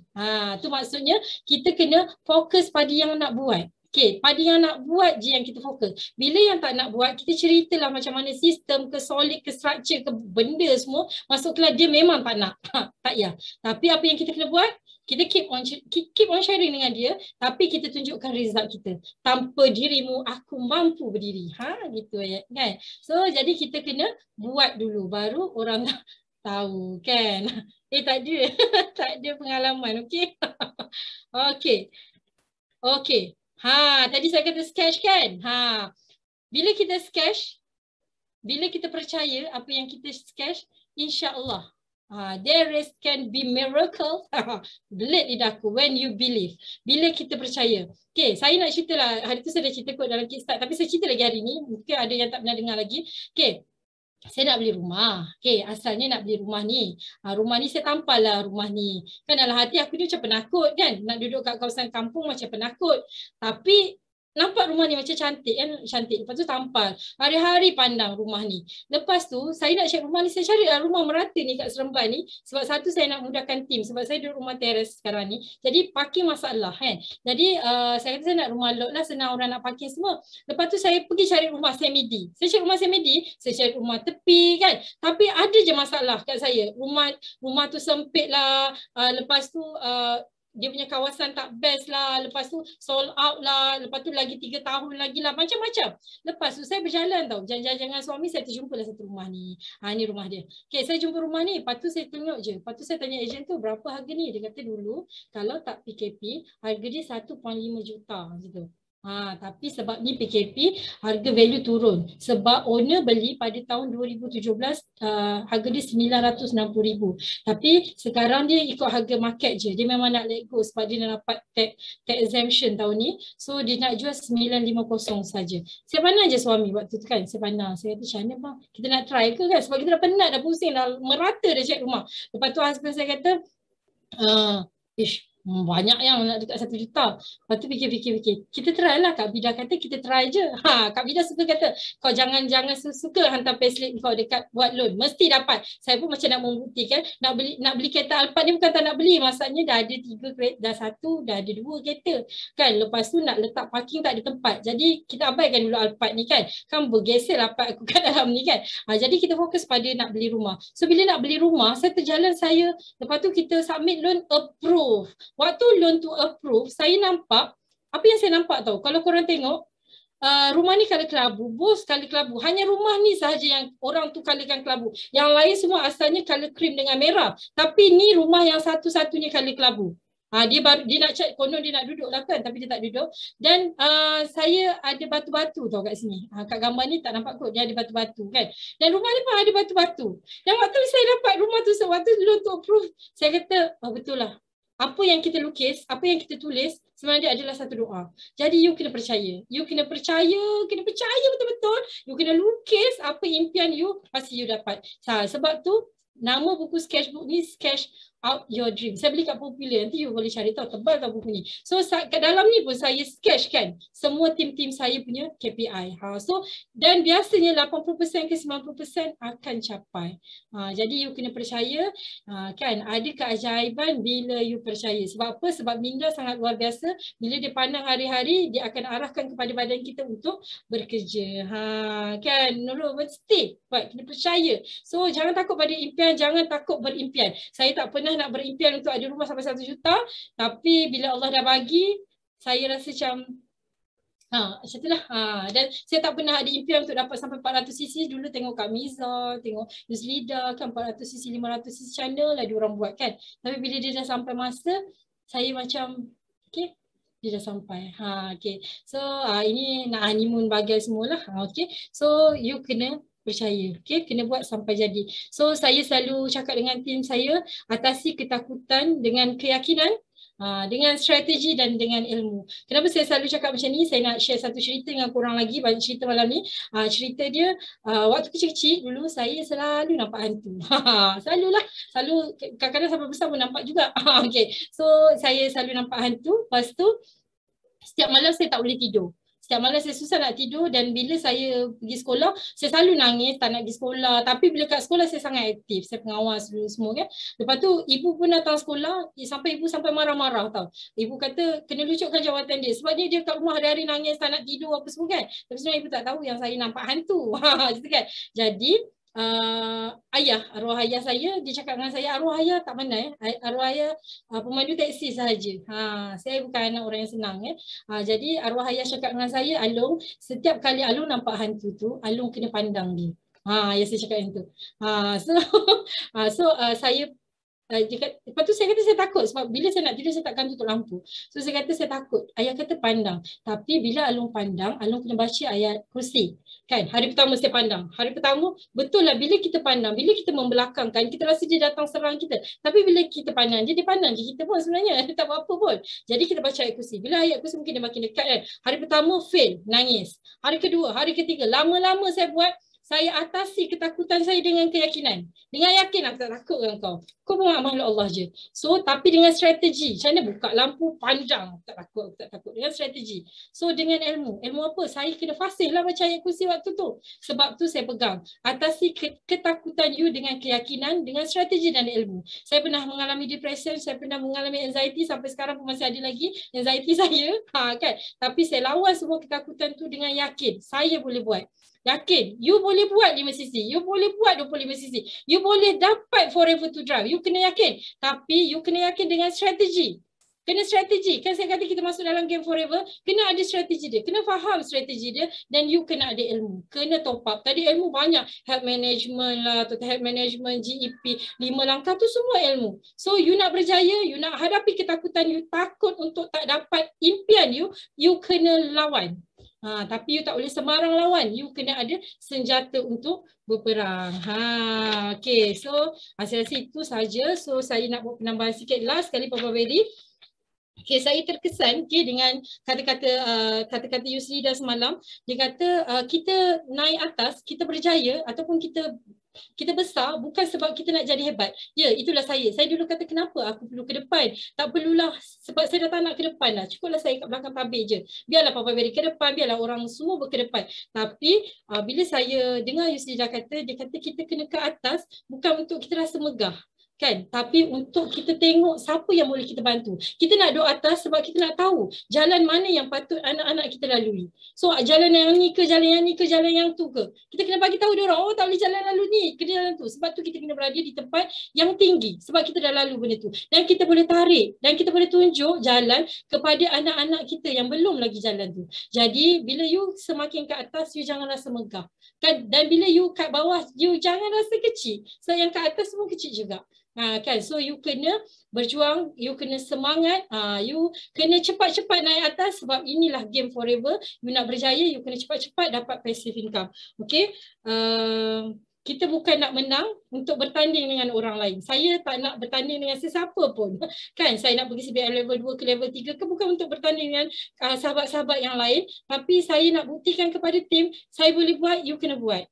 Tu maksudnya kita kena fokus pada yang nak buat. Okay, pada yang nak buat je yang kita fokus. Bila yang tak nak buat, kita ceritalah macam mana sistem ke solid ke structure ke benda semua. Masuk kelas dia memang tak nak. Tak ya. Tapi apa yang kita kena buat? Kita keep on sharing dengan dia. Tapi kita tunjukkan result kita. Tanpa dirimu, aku mampu berdiri. Gitu ya. Kan? So, jadi kita kena buat dulu. Baru orang tahu kan. Tak ada. Tak ada pengalaman. Okay. Okay. Tadi saya kata sketch kan? Bila kita sketch, bila kita percaya apa yang kita sketch, insya-Allah, there can be miracle. Belit lidahku when you believe. Bila kita percaya. Okay, saya nak cerita lah. Hari tu saya dah cerita kot dalam kickstart. Tapi saya cerita lagi hari ni. Mungkin ada yang tak pernah dengar lagi. Okay. Saya nak beli rumah. Okay, asalnya nak beli rumah ni. Rumah ni saya tampal lah rumah ni. Kan dalam hati aku ni macam penakut kan. Nak duduk kat kawasan kampung macam penakut. Tapi nampak rumah ni macam cantik kan. Cantik. Lepas tu tampal. Hari-hari pandang rumah ni. Lepas tu saya nak cari rumah ni. Saya cari rumah merata ni kat Seremban ni. Sebab satu saya nak mudahkan tim. Sebab saya duduk rumah teres sekarang ni. Jadi parking masalah kan. Jadi saya kata saya nak rumah lot lah. Senang orang nak parking semua. Lepas tu saya pergi cari rumah semi-D. Saya cari rumah semi-D. Saya cari rumah tepi kan. Tapi ada je masalah kat saya. Rumah tu sempit lah. Lepas tu dia punya kawasan tak best lah, lepas tu sold out lah, lepas tu lagi 3 tahun lagi lah, macam-macam. Lepas tu saya berjalan tau, jalan-jalan dengan suami, saya terjumpa lah satu rumah ni. Ni rumah dia. Okay, saya jumpa rumah ni, lepas tu saya tengok je. Lepas tu saya tanya ejen tu, berapa harga ni? Dia kata dulu, kalau tak PKP, harga dia 1.5 juta gitu. Tapi sebab ni PKP, harga value turun. Sebab owner beli pada tahun 2017, harga dia 960,000. Tapi sekarang dia ikut harga market je. Dia memang nak let go sebab dia nak dapat tax exemption tahun ni. So dia nak jual 950 saja. Saya pandang je suami waktu tu kan. Saya pandang. Saya kata, macam mana bang? Kita nak try ke kan? Sebab kita dah penat, dah pusing, dah merata dah cek rumah. Lepas tu husband saya kata, banyak yang nak dekat 1 juta. Lepas tu fikir. Kita try lah. Kak Bida kata kita try je. Kak Bida suka kata, kau jangan suka hantar payslip kau dekat buat loan. Mesti dapat. Saya pun macam nak membuktikan. Nak beli kereta Alphard ni bukan tak nak beli. Maksudnya dah ada 3 kereta, dah 1, dah ada 2 kereta. Kan? Lepas tu nak letak parking tak ada tempat. Jadi kita abaikan dulu Alphard ni kan. Kan bergeser Alphard aku kat dalam ni kan. Jadi kita fokus pada nak beli rumah. So bila nak beli rumah, saya terjalan saya. Lepas tu kita submit loan approve. Waktu loan to approve, saya nampak, apa yang saya nampak tahu, kalau korang tengok, rumah ni colour kelabu, bos colour kelabu. Hanya rumah ni sahaja yang orang tu colourkan kelabu. Yang lain semua asalnya colour cream dengan merah. Tapi ni rumah yang satu-satunya colour kelabu. Dia nak cek, konon dia nak duduk lah kan, tapi dia tak duduk. Dan saya ada batu-batu tau kat sini. Kat gambar ni tak nampak kot, dia ada batu-batu kan. Dan rumah ni pun ada batu-batu. Dan waktu saya dapat rumah tu, waktu loan to approve, saya kata, betul lah. Apa yang kita lukis, apa yang kita tulis sebenarnya adalah satu doa. Jadi you kena percaya. You kena percaya betul-betul. You kena lukis apa impian you, pasti you dapat. Sebab tu nama buku sketchbook ni Sketch Out Your Dream. Saya beli kat Popular, nanti you boleh cari tahu, tebal tau buku ni. So kat dalam ni pun saya sketch kan semua tim-tim saya punya KPI. So dan biasanya 80% ke 90% akan capai. Jadi you kena percaya, kan ada keajaiban bila you percaya. Sebab apa? Sebab minda sangat luar biasa. Bila dia pandang hari-hari, dia akan arahkan kepada badan kita untuk bekerja. Kan? Mesti kena percaya. So jangan takut pada impian, jangan takut berimpian. Saya tak pernah nak berimpian untuk ada rumah sampai 1 juta, tapi bila Allah dah bagi, saya rasa macam macam itulah. Dan saya tak pernah ada impian untuk dapat sampai 400cc. Dulu tengok Kak Miza, tengok Yuzlida kan 400cc, 500cc channel lah diorang buat kan. Tapi bila dia dah sampai masa, saya macam okay, dia dah sampai. Okay. So ini nak honeymoon bagai semualah. Okay. So you kena percaya, okay? Kena buat sampai jadi. So saya selalu cakap dengan tim saya, atasi ketakutan dengan keyakinan, dengan strategi dan dengan ilmu. Kenapa saya selalu cakap macam ni? Saya nak share satu cerita dengan korang lagi, banyak cerita malam ni. Cerita dia, waktu kecil-kecil dulu saya selalu nampak hantu. Selalu kadang-kadang sampai besar pun nampak juga. Okay. So saya selalu nampak hantu. Lepas tu setiap malam saya tak boleh tidur. Setiap malam saya susah nak tidur, dan bila saya pergi sekolah, saya selalu nangis, tak nak pergi sekolah. Tapi bila kat sekolah saya sangat aktif, saya pengawas dulu semua kan. Lepas tu ibu pun datang sekolah, ibu sampai marah-marah tau. Ibu kata kena lucukkan jawatan dia. Sebab dia kat rumah hari-hari nangis, tak nak tidur apa semua kan. Tapi sebenarnya ibu tak tahu yang saya nampak hantu. Gitu kan. Jadi arwah ayah saya, dia cakap dengan saya, arwah ayah tak pandai, arwah ayah pemandu teksi sahaja. Saya bukan anak orang yang senang jadi arwah ayah cakap dengan saya, Alung, setiap kali Alung nampak hantu tu, Alung kena pandang dia. Ayah saya cakap macam tu. Saya lepas tu saya kata saya takut sebab bila saya nak tidur saya takkan tutup lampu. So saya kata saya takut. Ayah kata pandang. Tapi bila Alung pandang, Alung kena baca ayat kursi. Kan? Hari pertama saya pandang. Hari pertama betul lah bila kita pandang, bila kita membelakangkan, kita rasa dia datang serang kita. Tapi bila kita pandang, dia pandang je kita pun sebenarnya. Dia tak buat apa pun. Jadi kita baca ayat kursi. Bila ayat kursi mungkin dia makin dekat kan. Hari pertama fail, nangis. Hari kedua, hari ketiga, lama-lama saya buat, saya atasi ketakutan saya dengan keyakinan. Dengan yakin aku tak takut dengan kau. Kau pun makhluk Allah je. So, tapi dengan strategi. Macam mana buka lampu panjang. Aku tak takut. Dengan strategi. So, dengan ilmu. Ilmu apa? Saya kena fasih lah baca ayat kursi waktu tu. Sebab tu saya pegang. Atasi ketakutan you dengan keyakinan, dengan strategi dan ilmu. Saya pernah mengalami depression. Saya pernah mengalami anxiety. Sampai sekarang pun masih ada lagi anxiety saya. Kan? Tapi saya lawan semua ketakutan tu dengan yakin. Saya boleh buat. Yakin, you boleh buat 5cc, you boleh buat 25cc, you boleh dapat Forever to Drive, you kena yakin. Tapi you kena yakin dengan strategi. Kena strategi. Kan saya kata kita masuk dalam game forever, kena ada strategi dia. Kena faham strategi dia dan you kena ada ilmu. Kena top up. Tadi ilmu banyak. Health management lah, total health management, GEP, 5 langkah tu semua ilmu. So you nak berjaya, you nak hadapi ketakutan, you takut untuk tak dapat impian you kena lawan. Tapi you tak boleh sembarang lawan. You kena ada senjata untuk berperang. Okay, so saya rasa itu saja. So saya nak buat penambahan sikit last sekali Papa Berry. Okay, saya terkesan dengan kata-kata Yusri dah semalam. Dia kata kita naik atas, kita berjaya ataupun kita besar bukan sebab kita nak jadi hebat. Ya, itulah saya. Saya dulu kata kenapa aku perlu ke depan. Tak perlulah sebab saya dah tak nak ke depan lah. Cukuplah saya kat belakang tabir je. Biarlah Papa Berry ke depan, biarlah orang semua ke depan. Tapi bila saya dengar Yusri dah kata, dia kata kita kena ke atas bukan untuk kita rasa megah. Kan? Tapi untuk kita tengok siapa yang boleh kita bantu. Kita nak duduk atas sebab kita nak tahu jalan mana yang patut anak-anak kita lalui. So jalan yang ni ke, jalan yang ni ke, jalan yang tu ke. Kita kena bagi tahu dia orang, oh tak boleh jalan lalu ni, ke jalan tu. Sebab tu kita kena berada di tempat yang tinggi. Sebab kita dah lalu benda tu. Dan kita boleh tarik dan kita boleh tunjuk jalan kepada anak-anak kita yang belum lagi jalan tu. Jadi bila you semakin ke atas, you jangan rasa megah. Kan? Dan bila you kat bawah, you jangan rasa kecil. So yang kat atas semua kecil juga. Kan, so you kena berjuang, you kena semangat, you kena cepat-cepat naik atas sebab inilah game forever. You nak berjaya, you kena cepat-cepat dapat passive income. Okay, kita bukan nak menang untuk bertanding dengan orang lain. Saya tak nak bertanding dengan sesiapa pun. Kan, saya nak pergi CBM level 2 ke level 3 ke bukan untuk bertanding dengan sahabat-sahabat yang lain, tapi saya nak buktikan kepada tim, saya boleh buat, you kena buat.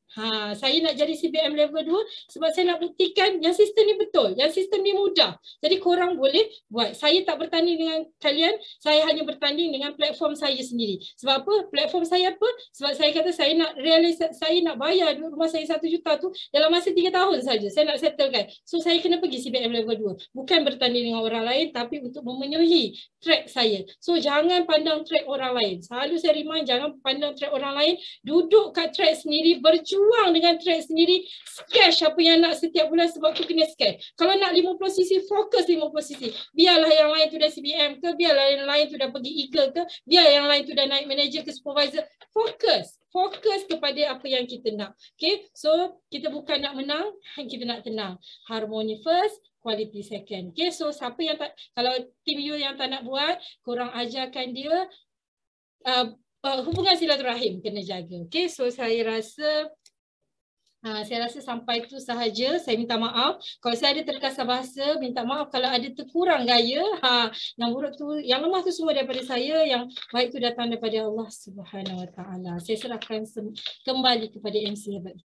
Saya nak jadi CBM level 2 sebab saya nak buktikan yang sistem ni betul, yang sistem ni mudah. Jadi korang boleh buat. Saya tak bertanding dengan kalian, saya hanya bertanding dengan platform saya sendiri. Sebab apa? Platform saya apa? Sebab saya kata saya nak bayar duit rumah saya 1 juta tu dalam masa 3 tahun saja. Saya nak settlekan. So saya kena pergi CBM level 2. Bukan bertanding dengan orang lain tapi untuk memenuhi track saya. So jangan pandang track orang lain. Selalu saya remind jangan pandang track orang lain. Duduk kat track sendiri, berjuang dengan track sendiri, cash apa yang nak setiap bulan sebab tu kena cash. Kalau nak 50 sisi, fokus 50 sisi. Biarlah yang lain tu dah CBM ke, biarlah yang lain tu dah pergi Eagle ke, biar yang lain tu dah naik manager ke supervisor. Fokus kepada apa yang kita nak. Okay, so kita bukan nak menang, kita nak tenang. Harmony first, quality second. Okay, so siapa yang tak, kalau team you yang tak nak buat, korang ajarkan dia hubungan silaturahim kena jaga. Okay, so saya rasa sampai tu sahaja. Saya minta maaf kalau saya ada terkasar bahasa, minta maaf kalau ada terkurang gaya. Yang buruk tu, yang lemah tu semua daripada saya, yang baik tu datang daripada Allah Subhanahu Wa Taala. Saya serahkan kembali kepada MC hebat.